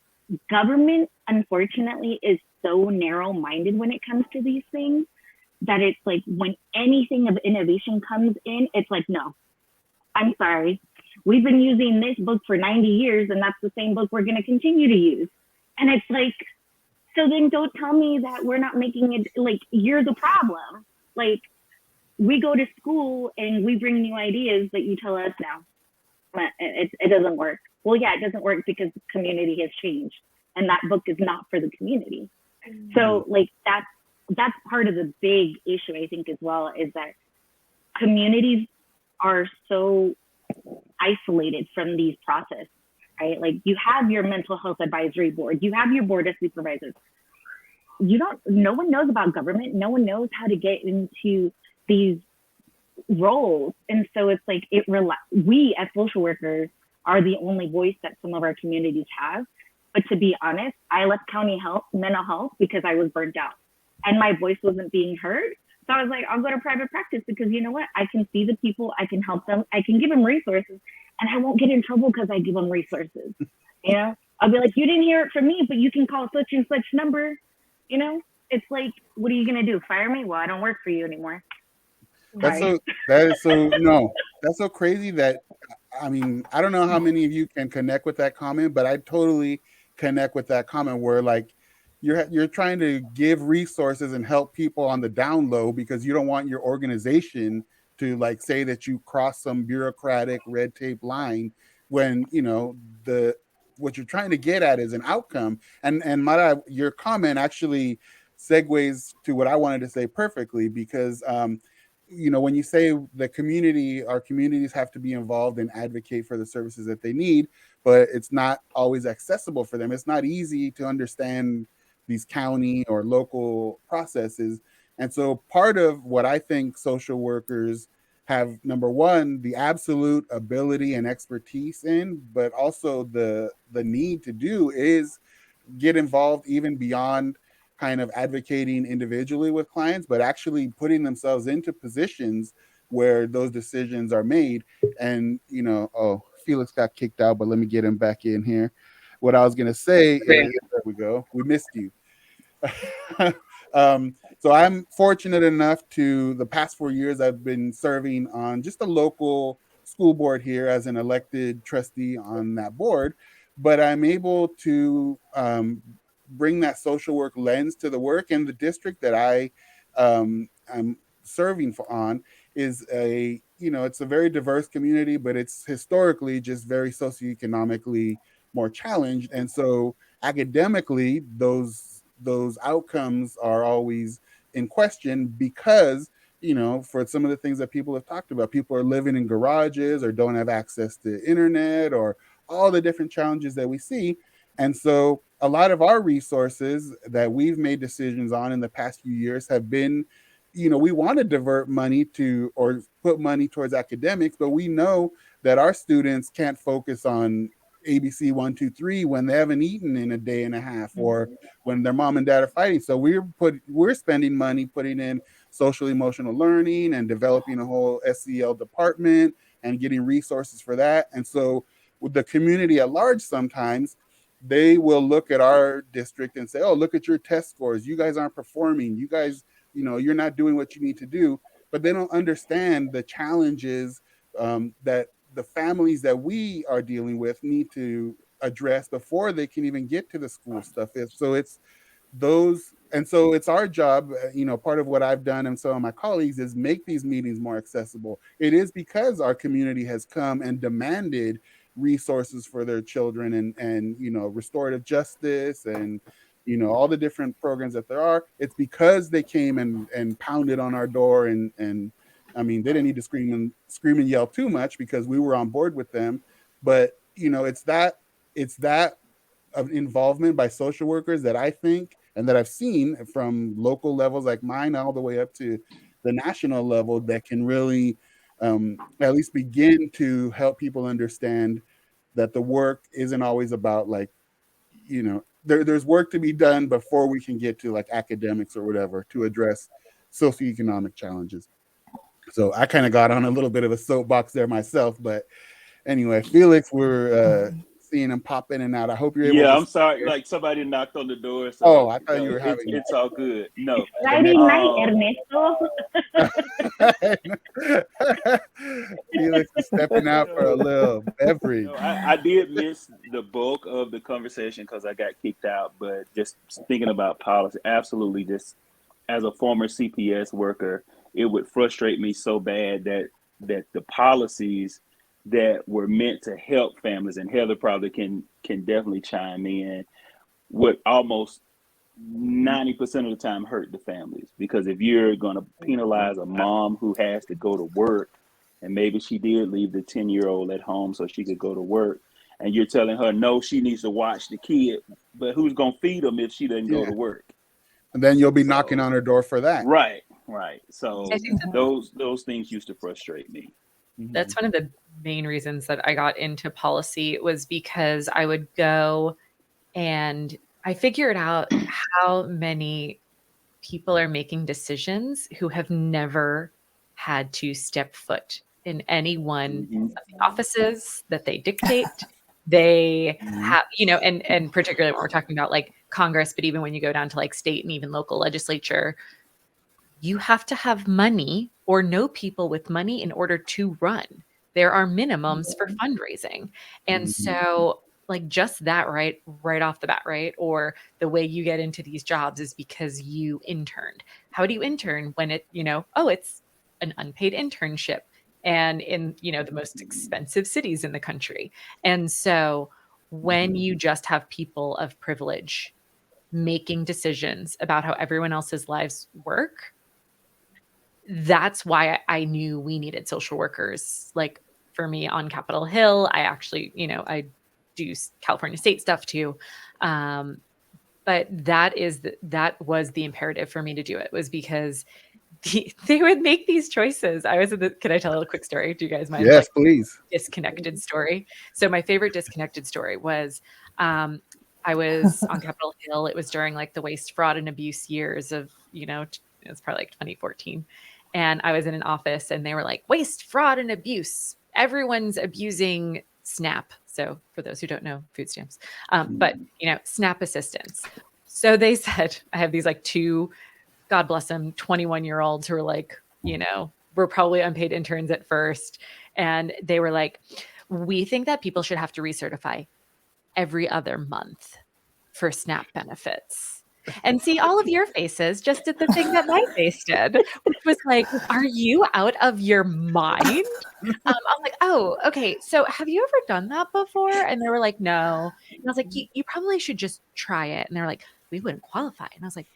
government, unfortunately, is so narrow-minded when it comes to these things that it's like, when anything of innovation comes in, it's like, no, I'm sorry. We've been using this book for 90 years, and that's the same book we're going to continue to use. And it's like, so then don't tell me that we're not making it, like, you're the problem. Like, we go to school and we bring new ideas, but you tell us now, it doesn't work. Well, yeah, it doesn't work because the community has changed and that book is not for the community. So like that's part of the big issue, I think, as well, is that communities are so isolated from these processes, right? Like you have your mental health advisory board, you have your board of supervisors. No one knows about government. No one knows how to get into these roles. And so it's like, we as social workers are the only voice that some of our communities have. But to be honest, I left county mental health because I was burnt out and my voice wasn't being heard. So I was like, I'll go to private practice, because you know what? I can see the people, I can help them, I can give them resources, and I won't get in trouble because I give them resources. You know, I'll be like, you didn't hear it from me, but you can call such and such number. You know, it's like, what are you going to do? Fire me? Well, I don't work for you anymore. That's so crazy that, I mean, I don't know how many of you can connect with that comment, but I totally connect with that comment where like you're trying to give resources and help people on the down low because you don't want your organization to like say that you cross some bureaucratic red tape line, when you know what you're trying to get at is an outcome. And Mara, your comment actually segues to what I wanted to say perfectly, because when you say our communities have to be involved and advocate for the services that they need, but it's not always accessible for them. It's not easy to understand these county or local processes. And so part of what I think social workers have, number one, the absolute ability and expertise in, but also the need to do, is get involved even beyond kind of advocating individually with clients, but actually putting themselves into positions where those decisions are made. And, Felix got kicked out, but let me get him back in here. What I was going to say is, there we go. We missed you. So I'm fortunate enough the past 4 years, I've been serving on just a local school board here as an elected trustee on that board, but I'm able to bring that social work lens to the work. And the district that I'm serving on is it's a very diverse community, but it's historically just very socioeconomically more challenged. And so academically, those outcomes are always in question because, for some of the things that people have talked about, people are living in garages or don't have access to internet, or all the different challenges that we see. And so a lot of our resources that we've made decisions on in the past few years have been we want to divert money to or put money towards academics, but we know that our students can't focus on ABC 1, 2, 3 when they haven't eaten in a day and a half, or when their mom and dad are fighting. So we're spending money putting in social emotional learning and developing a whole SEL department and getting resources for that. And so with the community at large, sometimes they will look at our district and say, oh, look at your test scores. You guys aren't performing. You guys, you're not doing what you need to do. But they don't understand the challenges that the families that we are dealing with need to address before they can even get to the school stuff. So it's those, and so it's our job, part of what I've done and some of my colleagues is make these meetings more accessible. It is because our community has come and demanded resources for their children, and restorative justice, and all the different programs that there are. It's because they came and pounded on our door, and I mean, they didn't need to scream and yell too much because we were on board with them. But it's that of involvement by social workers that I think, and that I've seen from local levels like mine all the way up to the national level, that can really at least begin to help people understand that the work isn't always about, like, there's work to be done before we can get to like academics or whatever to address socioeconomic challenges. So I kind of got on a little bit of a soapbox there myself, but anyway, Felix, we're seeing him pop in and out. I hope you're able Yeah, to. I'm sorry. Like somebody knocked on the door, Oh, so I thought you were having it's all good. No, Friday night, Ernesto. Felix is stepping out for a little beverage. I did miss the bulk of the conversation because I got kicked out. But just thinking about policy, absolutely. Just as a former CPS worker, it would frustrate me so bad that the policies that were meant to help families, and Heather probably can definitely chime in, would almost 90% of the time hurt the families. Because if you're going to penalize a mom who has to go to work, and maybe she did leave the 10-year-old at home so she could go to work, and you're telling her no, she needs to watch the kid, but who's going to feed them if she doesn't go to work? And then you'll be knocking on her door for that. Right. So I think those things used to frustrate me. That's one of the main reasons that I got into policy, was because I would go and I figured out how many people are making decisions who have never had to step foot in any one of the offices that they dictate. They have, and particularly when we're talking about like Congress, but even when you go down to like state and even local legislature, you have to have money or know people with money in order to run. There are minimums for fundraising. And so like just that right off the bat, right? Or the way you get into these jobs is because you interned. How do you intern when it's an unpaid internship and in, the most expensive cities in the country. And so when you just have people of privilege making decisions about how everyone else's lives work, that's why I knew we needed social workers. Like for me on Capitol Hill, I actually, I do California state stuff too. But that was the imperative for me to do it, was because they would make these choices. Can I tell a quick story? Do you guys mind? Yes, please. Disconnected story. So my favorite disconnected story was, I was on Capitol Hill. It was during like the waste, fraud, and abuse years of, it's probably like 2014. And I was in an office and they were like, waste, fraud, and abuse. Everyone's abusing SNAP. So for those who don't know, food stamps, but SNAP assistance. So they said, I have these like two, God bless them, 21-year-olds who are like, we're probably unpaid interns at first. And they were like, we think that people should have to recertify every other month for SNAP benefits. And see all of your faces just did the thing that my face did, which was like, are you out of your mind? I'm like, oh, okay. So have you ever done that before? And they were like, no. And I was like, you probably should just try it. And they were like, we wouldn't qualify. And I was like,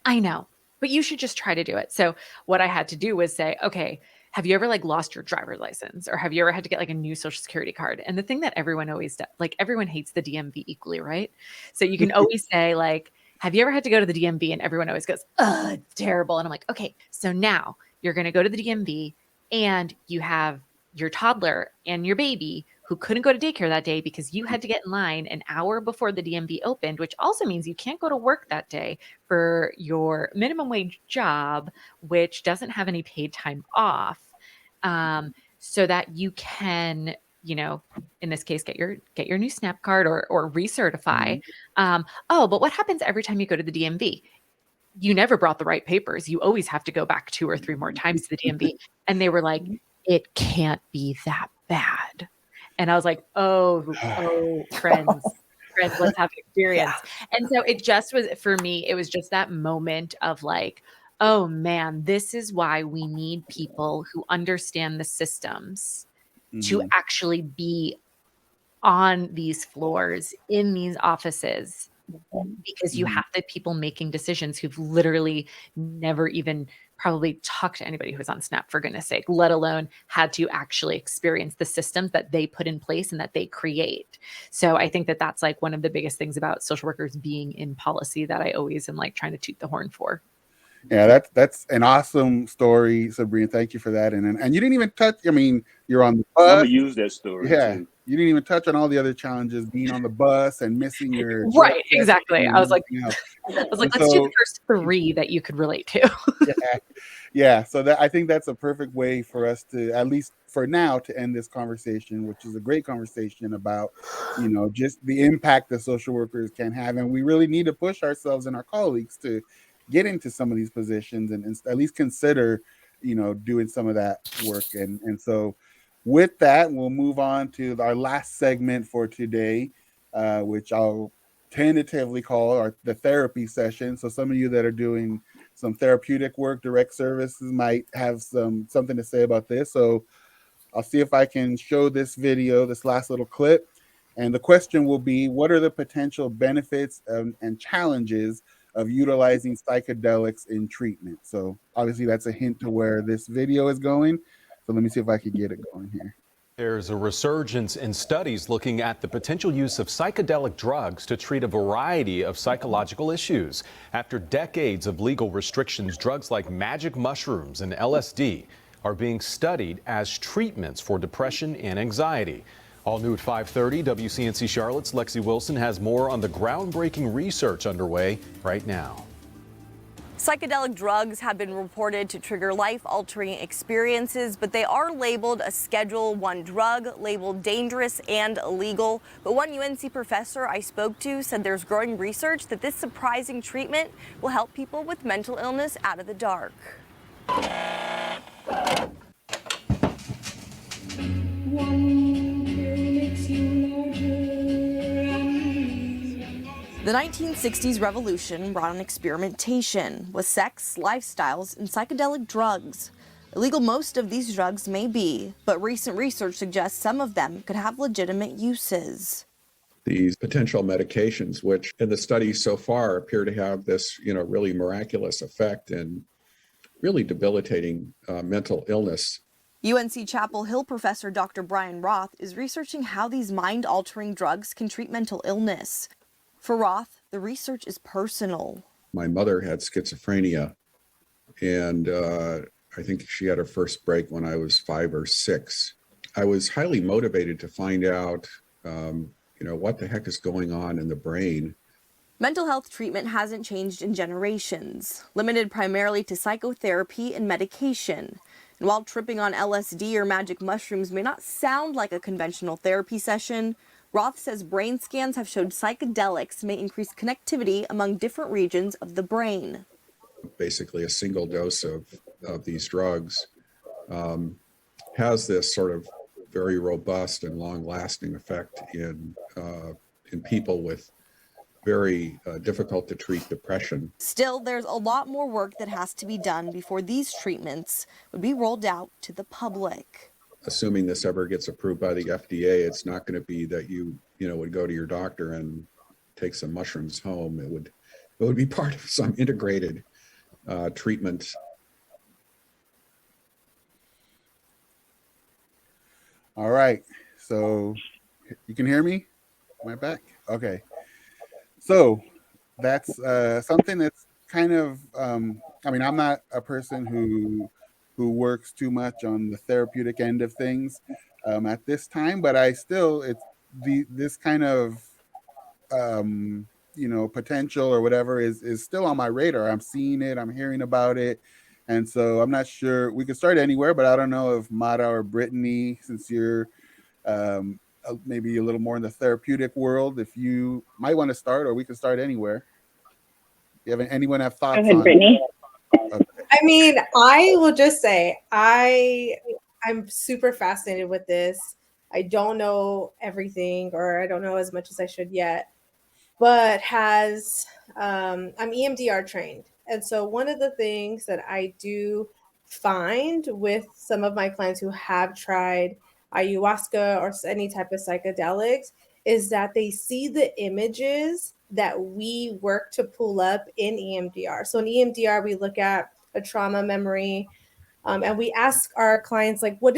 I know, but you should just try to do it. So what I had to do was say, okay, have you ever like lost your driver's license, or have you ever had to get like a new social security card? And the thing that everyone always does, like everyone hates the DMV equally, right? So you can always say like, have you ever had to go to the DMV? And everyone always goes, oh, it's terrible. And I'm like, okay, so now you're going to go to the DMV and you have your toddler and your baby who couldn't go to daycare that day because you had to get in line an hour before the DMV opened, which also means you can't go to work that day for your minimum wage job, which doesn't have any paid time off, so that you can, you know, in this case, get your new SNAP card or recertify. Oh, but what happens every time you go to the DMV? You never brought the right papers. You always have to go back 2 or 3 more times to the DMV. And they were like, it can't be that bad. And I was like, oh, friends, let's have an experience. And so it just was, for me, it was just that moment of like, oh man, this is why we need people who understand the systems to actually be on these floors, in these offices, because you have the people making decisions who've literally never even probably talked to anybody who's on SNAP, for goodness sake, let alone had to actually experience the systems that they put in place and that they create. So I think that that's like one of the biggest things about social workers being in policy that I always am like trying to toot the horn for. Yeah, that's an awesome story, Sabrina. Thank you for that. And you didn't even touch. I mean, you're on the bus. I'm gonna use that story too. You didn't even touch on all the other challenges, being on the bus and missing your right. Exactly. I was like, let's do the first 3 that you could relate to. Yeah. So I think that's a perfect way for us to, at least for now, to end this conversation, which is a great conversation about, you know, just the impact that social workers can have, and we really need to push ourselves and our colleagues to get into some of these positions and at least consider, you know, doing some of that work. And so with that, we'll move on to our last segment for today, which I'll tentatively call the therapy session. So some of you that are doing some therapeutic work, direct services, might have something to say about this. So I'll see if I can show this video, this last little clip. And the question will be, what are the potential benefits and challenges of utilizing psychedelics in treatment? So obviously that's a hint to where this video is going. So let me see if I can get it going here. There's a resurgence in studies looking at the potential use of psychedelic drugs to treat a variety of psychological issues. After decades of legal restrictions, drugs like magic mushrooms and LSD are being studied as treatments for depression and anxiety. All new at 5:30, WCNC Charlotte's Lexi Wilson has more on the groundbreaking research underway right now. Psychedelic drugs have been reported to trigger life-altering experiences, but they are labeled a Schedule I drug, labeled dangerous and illegal. But one UNC professor I spoke to said there's growing research that this surprising treatment will help people with mental illness out of the dark. The 1960s revolution brought on experimentation with sex, lifestyles, and psychedelic drugs. Illegal most of these drugs may be, but recent research suggests some of them could have legitimate uses. These potential medications, which in the studies so far appear to have this, really miraculous effect in really debilitating mental illness. UNC Chapel Hill professor Dr. Brian Roth is researching how these mind-altering drugs can treat mental illness. For Roth, the research is personal. My mother had schizophrenia, and I think she had her first break when I was 5 or 6. I was highly motivated to find out, what the heck is going on in the brain. Mental health treatment hasn't changed in generations, limited primarily to psychotherapy and medication. And while tripping on LSD or magic mushrooms may not sound like a conventional therapy session, Roth says brain scans have showed psychedelics may increase connectivity among different regions of the brain. Basically, a single dose of these drugs has this sort of very robust and long-lasting effect in people with very difficult to treat depression. Still, there's a lot more work that has to be done before these treatments would be rolled out to the public. Assuming this ever gets approved by the FDA, it's not going to be that you would go to your doctor and take some mushrooms home. It would be part of some integrated treatment. All right. So you can hear me? Am I back? Okay. So that's something that's kind of I mean, I'm not a person who works too much on the therapeutic end of things at this time, but I still it's this kind of potential or whatever is still on my radar. I'm seeing it, I'm hearing about it, and so I'm not sure we could start anywhere, but I don't know if Mara or Brittany, since you're maybe a little more in the therapeutic world, if you might want to start, or we could start anywhere. You have anyone have Go thoughts ahead, on? Brittany. Okay. I mean, I will just say I'm super fascinated with this. I don't know everything, or I don't know as much as I should yet, but I'm EMDR trained. And so one of the things that I do find with some of my clients who have tried ayahuasca or any type of psychedelics is that they see the images that we work to pull up in EMDR. So in EMDR, we look at a trauma memory, and we ask our clients, like, what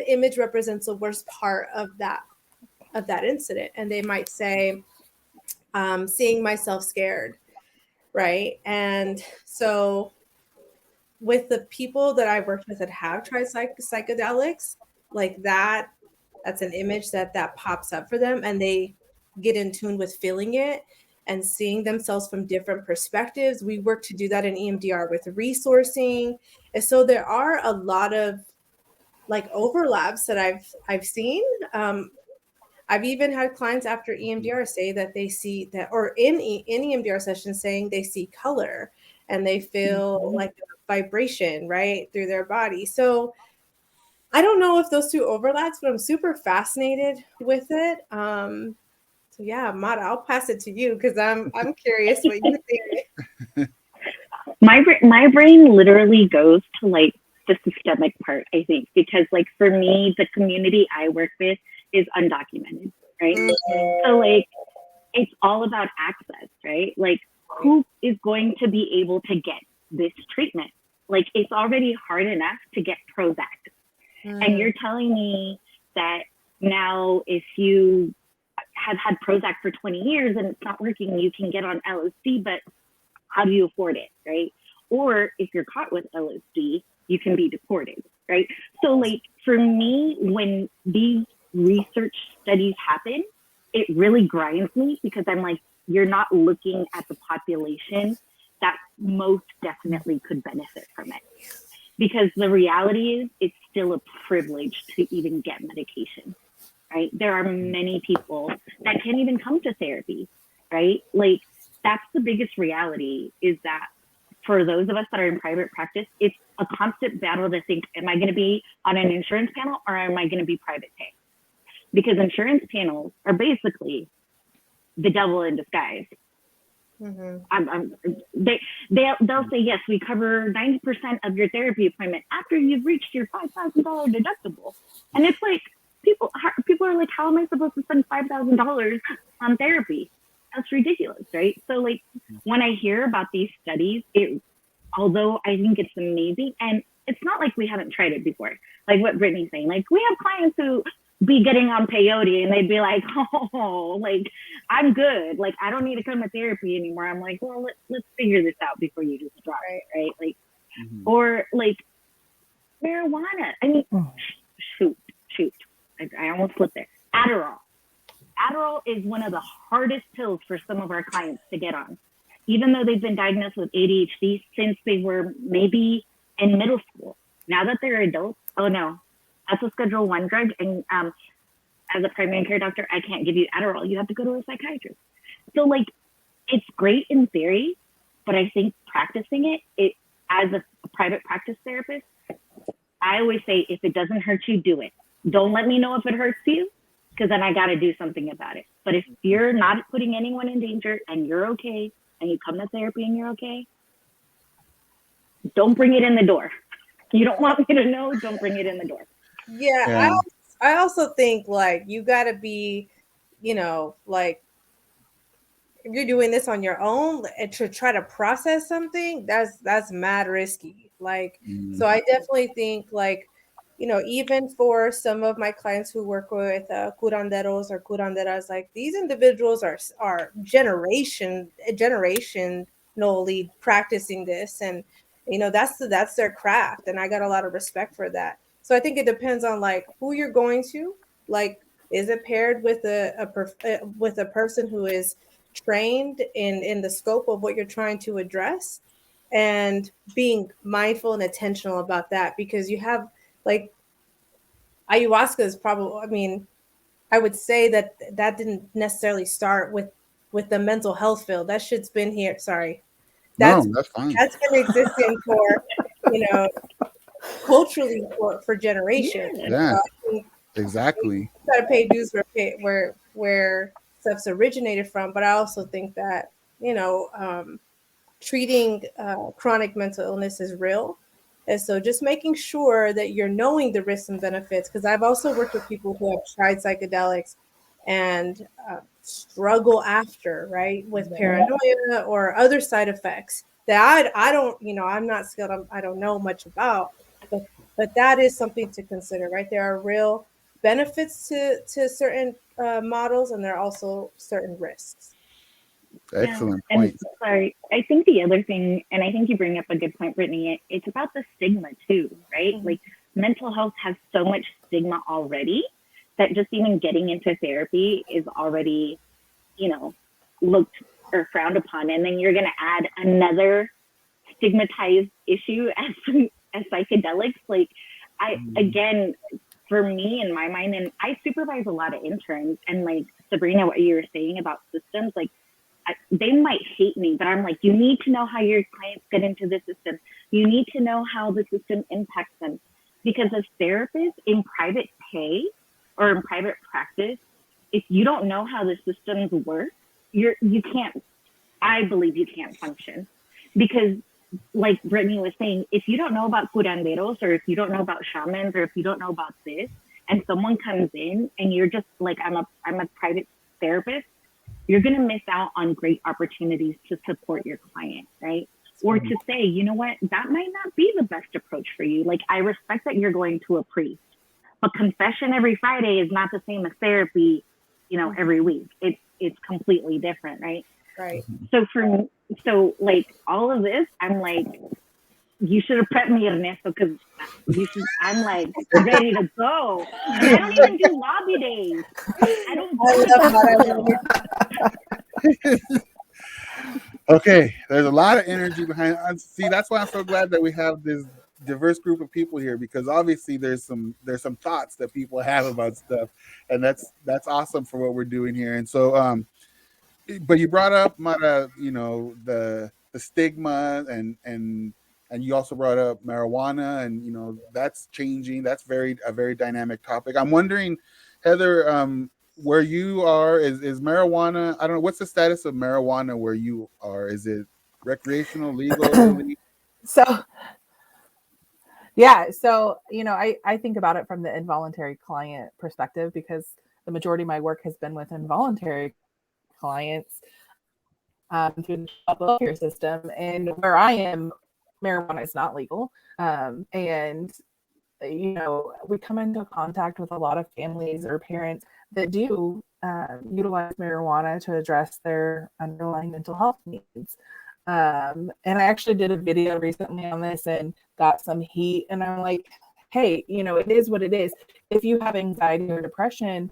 image represents the worst part of that incident? And they might say, seeing myself scared, right? And so with the people that I've worked with that have tried psychedelics, like that's an image that pops up for them, and they get in tune with feeling it and seeing themselves from different perspectives. We work to do that in EMDR with resourcing. And so there are a lot of like overlaps that I've seen. I've even had clients after EMDR say that they see that, or in EMDR sessions saying they see color and they feel like a vibration right through their body. So I don't know if those two overlaps, but I'm super fascinated with it. So yeah, Mata, I'll pass it to you because I'm curious what you think. My brain literally goes to like the systemic part, I think, because like for me, the community I work with is undocumented, right? So like it's all about access, right? Like who is going to be able to get this treatment? Like it's already hard enough to get Prozac. And you're telling me that now if you have had Prozac for 20 years and it's not working, you can get on LSD, but how do you afford it, right? Or if you're caught with LSD, you can be deported, right? So like for me, when these research studies happen, it really grinds me because I'm like, you're not looking at the population that most definitely could benefit from it. Because the reality is it's still a privilege to even get medication, right? There are many people that can't even come to therapy, right? Like that's the biggest reality, is that for those of us that are in private practice, it's a constant battle to think, am I going to be on an insurance panel or am I going to be private pay? Because insurance panels are basically the devil in disguise. They'll say, yes, we cover 90% of your therapy appointment after you've reached your $5,000 deductible. And it's like, people are like, how am I supposed to spend $5,000 on therapy? That's ridiculous, right? So like when I hear about these studies, although I think it's amazing, and it's not like we haven't tried it before. Like what Brittany's saying, like we have clients who be getting on peyote and they'd be like, oh, like I'm good. Like I don't need to come to therapy anymore. I'm like, well, let's figure this out before you just drop it, right? Like, or like marijuana. I mean, shoot. I almost slipped there. Adderall. Adderall is one of the hardest pills for some of our clients to get on, even though they've been diagnosed with ADHD since they were maybe in middle school. Now that they're adults, oh no, that's a Schedule 1 drug. And as a primary care doctor, I can't give you Adderall. You have to go to a psychiatrist. So like, it's great in theory, but I think practicing it as a private practice therapist, I always say, if it doesn't hurt you, do it. Don't let me know if it hurts you, because then I got to do something about it. But if you're not putting anyone in danger and you're okay and you come to therapy and you're okay, don't bring it in the door. You don't want me to know, don't bring it in the door. Yeah. I also think like you got to be, like if you're doing this on your own and to try to process something, that's mad risky. Like, so I definitely think like, even for some of my clients who work with curanderos or curanderas, like these individuals are generationally practicing this, and that's their craft, and I got a lot of respect for that. So I think it depends on like who you're going to. Like, is it paired with with a person who is trained in the scope of what you're trying to address, and being mindful and intentional about that, because you have like ayahuasca is probably, I mean, I would say that didn't necessarily start with the mental health field. That shit's been here. Sorry. No, that's fine. That's been existing for, culturally for generations. Yeah, So I think exactly. you gotta pay dues where stuff's originated from. But I also think that, treating chronic mental illness is real. And so just making sure that you're knowing the risks and benefits, because I've also worked with people who have tried psychedelics and struggle after, right, with paranoia or other side effects that I don't, I'm not skilled, I don't know much about, but that is something to consider, right? There are real benefits to certain models, and there are also certain risks. Excellent And point. sorry, I think the other thing, and I think you bring up a good point, Brittany, it's about the stigma too, right? Mhm. Like mental health has so much stigma already that just even getting into therapy is already, looked or frowned upon. And then you're going to add another stigmatized issue as psychedelics. Like again, for me in my mind, and I supervise a lot of interns, and like Sabrina, what you were saying about systems, like they might hate me, but I'm like, you need to know how your clients get into the system. You need to know how the system impacts them. Because as therapists in private pay or in private practice, if you don't know how the systems work, you can't, I believe you can't function. Because like Brittany was saying, if you don't know about curanderos, or if you don't know about shamans, or if you don't know about this, and someone comes in and you're just like, I'm a private therapist, you're going to miss out on great opportunities to support your client, right? Or to say, you know what, that might not be the best approach for you. Like, I respect that you're going to a priest, but confession every Friday is not the same as therapy, every week. It's completely different, right? Right. So like all of this, I'm like, you should have prepped me, Ernesto, because I'm like ready to go. And I don't even do lobby days. I don't do it. Okay, there's a lot of energy behind it. See, that's why I'm so glad that we have this diverse group of people here, because obviously there's some thoughts that people have about stuff, and that's awesome for what we're doing here. And so but you brought up Mara, the stigma, and you also brought up marijuana, and that's changing. That's a very dynamic topic. I'm wondering, Heather, where you are, is marijuana, I don't know, what's the status of marijuana where you are? Is it recreational, legal? So yeah, so I think about it from the involuntary client perspective, because the majority of my work has been with involuntary clients through the child welfare system, and where I am, marijuana is not legal, and we come into contact with a lot of families or parents that do utilize marijuana to address their underlying mental health needs. And I actually did a video recently on this and got some heat. And I'm like, hey, it is what it is. If you have anxiety or depression,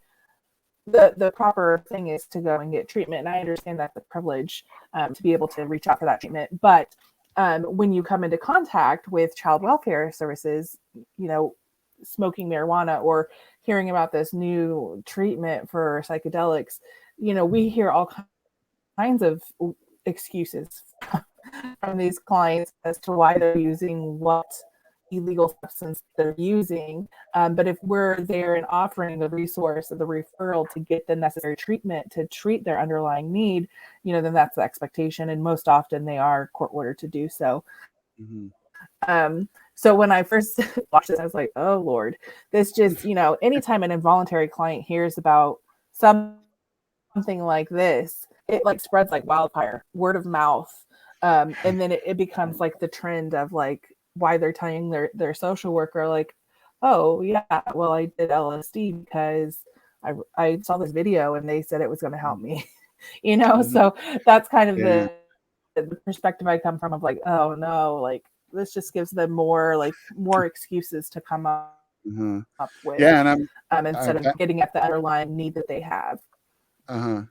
the proper thing is to go and get treatment. And I understand that's a privilege to be able to reach out for that treatment. But when you come into contact with child welfare services, smoking marijuana or hearing about this new treatment for psychedelics, we hear all kinds of excuses from these clients as to why they're using what illegal substance they're using. But if we're there and offering the resource or the referral to get the necessary treatment to treat their underlying need, then that's the expectation. And most often they are court ordered to do so. Mm-hmm. So when I first watched this, I was like, oh Lord, this just, anytime an involuntary client hears about something like this, it like spreads like wildfire, word of mouth. And then it becomes like the trend of like why they're telling their social worker, like, oh yeah, well I did LSD because I saw this video and they said it was going to help me. So that's kind of Yeah. the perspective I come from of like, oh no, like this just gives them more excuses to come up Uh-huh. with Yeah, and instead of getting at the underlying need that they have. uh-huh.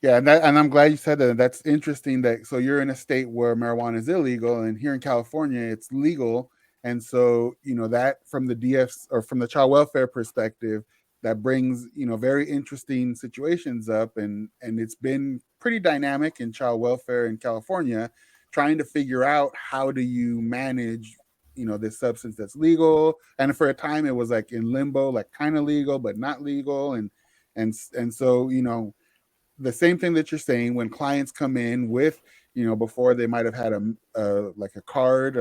Yeah, and I'm glad you said that. That's interesting that so you're in a state where marijuana is illegal, and here in California it's legal. And so, that from the DFs or from the child welfare perspective, that brings, very interesting situations up, and it's been pretty dynamic in child welfare in California, trying to figure out how do you manage, this substance that's legal. And for a time it was like in limbo, like kind of legal but not legal. And so, the same thing that you're saying when clients come in with, before they might have had like a card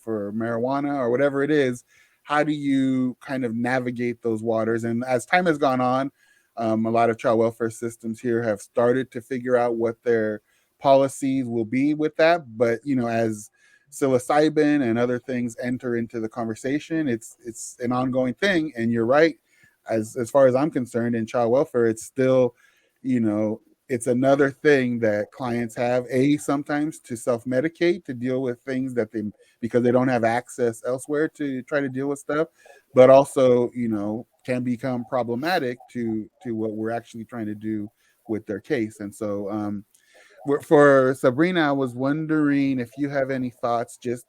for marijuana or whatever it is. How do you kind of navigate those waters? And as time has gone on, a lot of child welfare systems here have started to figure out what their policies will be with that. But as psilocybin and other things enter into the conversation, it's an ongoing thing. And you're right, as far as I'm concerned, in child welfare, it's still, you know, it's another thing that clients have sometimes to self-medicate to deal with things that they, because they don't have access elsewhere to try to deal with stuff, but also, can become problematic to what we're actually trying to do with their case. And so, for Sabrina, I was wondering if you have any thoughts, just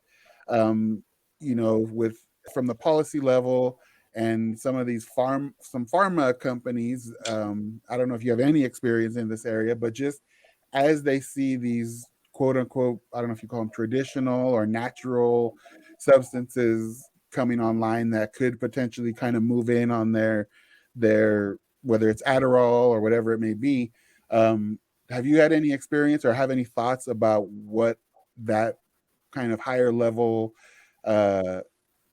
with from the policy level and some of these some pharma companies. I don't know if you have any experience in this area, but just as they see these quote unquote, I don't know if you call them traditional or natural substances coming online that could potentially kind of move in on their whether it's Adderall or whatever it may be. Um, have you had any experience or have any thoughts about what that kind of higher level uh,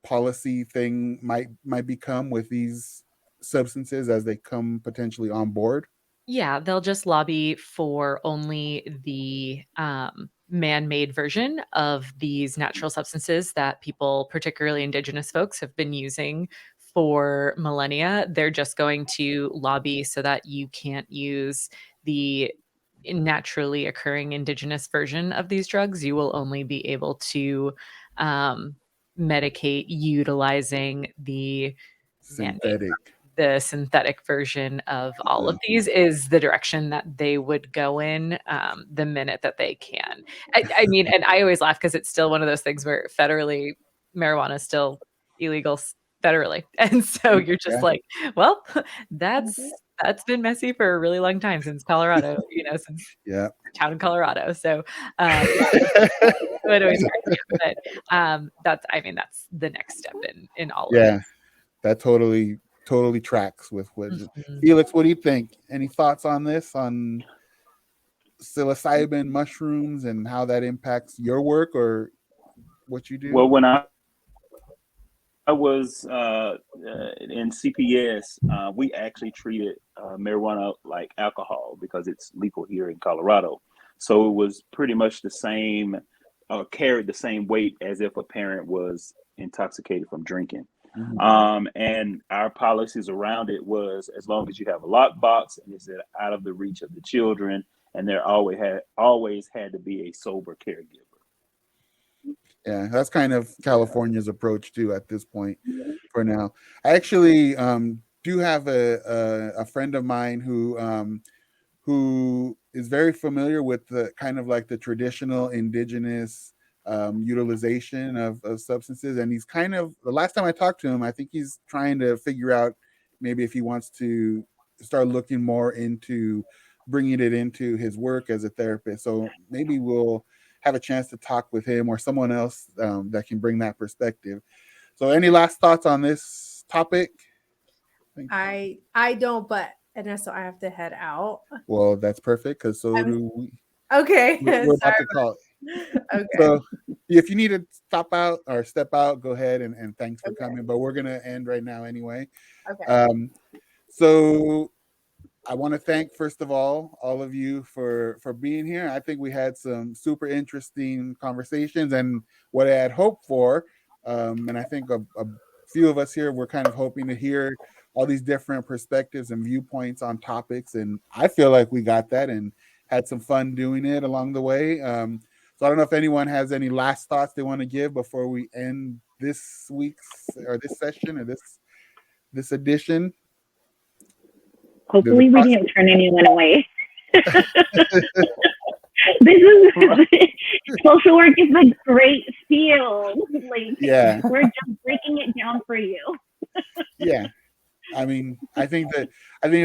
policy thing might become with these substances as they come potentially on board? Yeah, they'll just lobby for only the man-made version of these natural substances that people, particularly indigenous folks, have been using for millennia. They're just going to lobby so that you can't use the naturally occurring indigenous version of these drugs. You will only be able to um, medicate utilizing the man-made, Synthetic. the synthetic version of all of these is the direction that they would go in the minute that they can. I mean, and I always laugh because it's still one of those things where federally marijuana is still illegal federally. And so you're just Yeah. like, well, that's been messy for a really long time since Colorado, since Yeah. town in Colorado. So it always cracks me up. But that's the next step in all of Yeah, this. that totally tracks with what Mhm. Felix. What do you think? Any thoughts on this, on psilocybin mushrooms and how that impacts your work or what you do? Well, when I was in CPS, we actually treated marijuana like alcohol because it's legal here in Colorado. So it was pretty much the same, carried the same weight as if a parent was intoxicated from drinking. Mhm. And our policies around it was as long as you have a lockbox and it's out of the reach of the children, and there always had to be a sober caregiver. Yeah, that's kind of California's approach too at this point for now. I actually do have a friend of mine who is very familiar with the kind of like the traditional indigenous utilization of substances. And he's kind of, the last time I talked to him, I think he's trying to figure out maybe if he wants to start looking more into bringing it into his work as a therapist. So maybe we'll have a chance to talk with him or someone else that can bring that perspective. So any last thoughts on this topic? I don't, but and so I have to head out. Well, that's perfect because so do we. Okay. We're about to Sorry. talk. Okay. So if you need to stop out or step out, go ahead and thanks for coming. But we're gonna end right now anyway. Okay. So I want to thank first of all of you for being here. I think we had some super interesting conversations and what I had hoped for, and I think few of us here, we're kind of hoping to hear all these different perspectives and viewpoints on topics, and I feel like we got that and had some fun doing it along the way. So I don't know if anyone has any last thoughts they want to give before we end this week's or this session or this edition. Hopefully we didn't turn anyone away. This is social work is a great field. Like, yeah, we're just breaking it down for you. yeah. I mean, I think a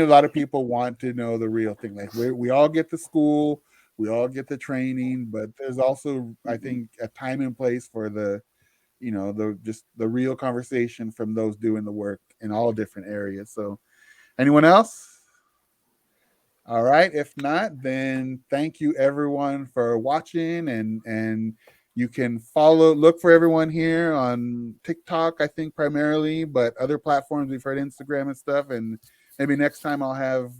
lot of people want to know the real thing. Like we all get to school, we all get the training, but there's also, I think, a time and place for the the real conversation from those doing the work in all different areas. So, anyone else? All right. If not, then thank you everyone for watching, and you can look for everyone here on TikTok, I think primarily, but other platforms we've heard Instagram and stuff. And maybe next time I'll have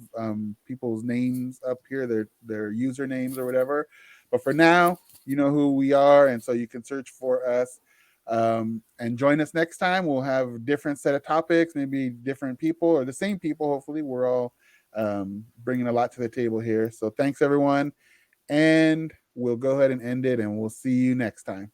people's names up here, their usernames or whatever. But for now, you know who we are, and so you can search for us. And join us next time. We'll have a different set of topics, maybe different people or the same people. Hopefully, we're all bringing a lot to the table here. So thanks everyone, and we'll go ahead and end it, and we'll see you next time.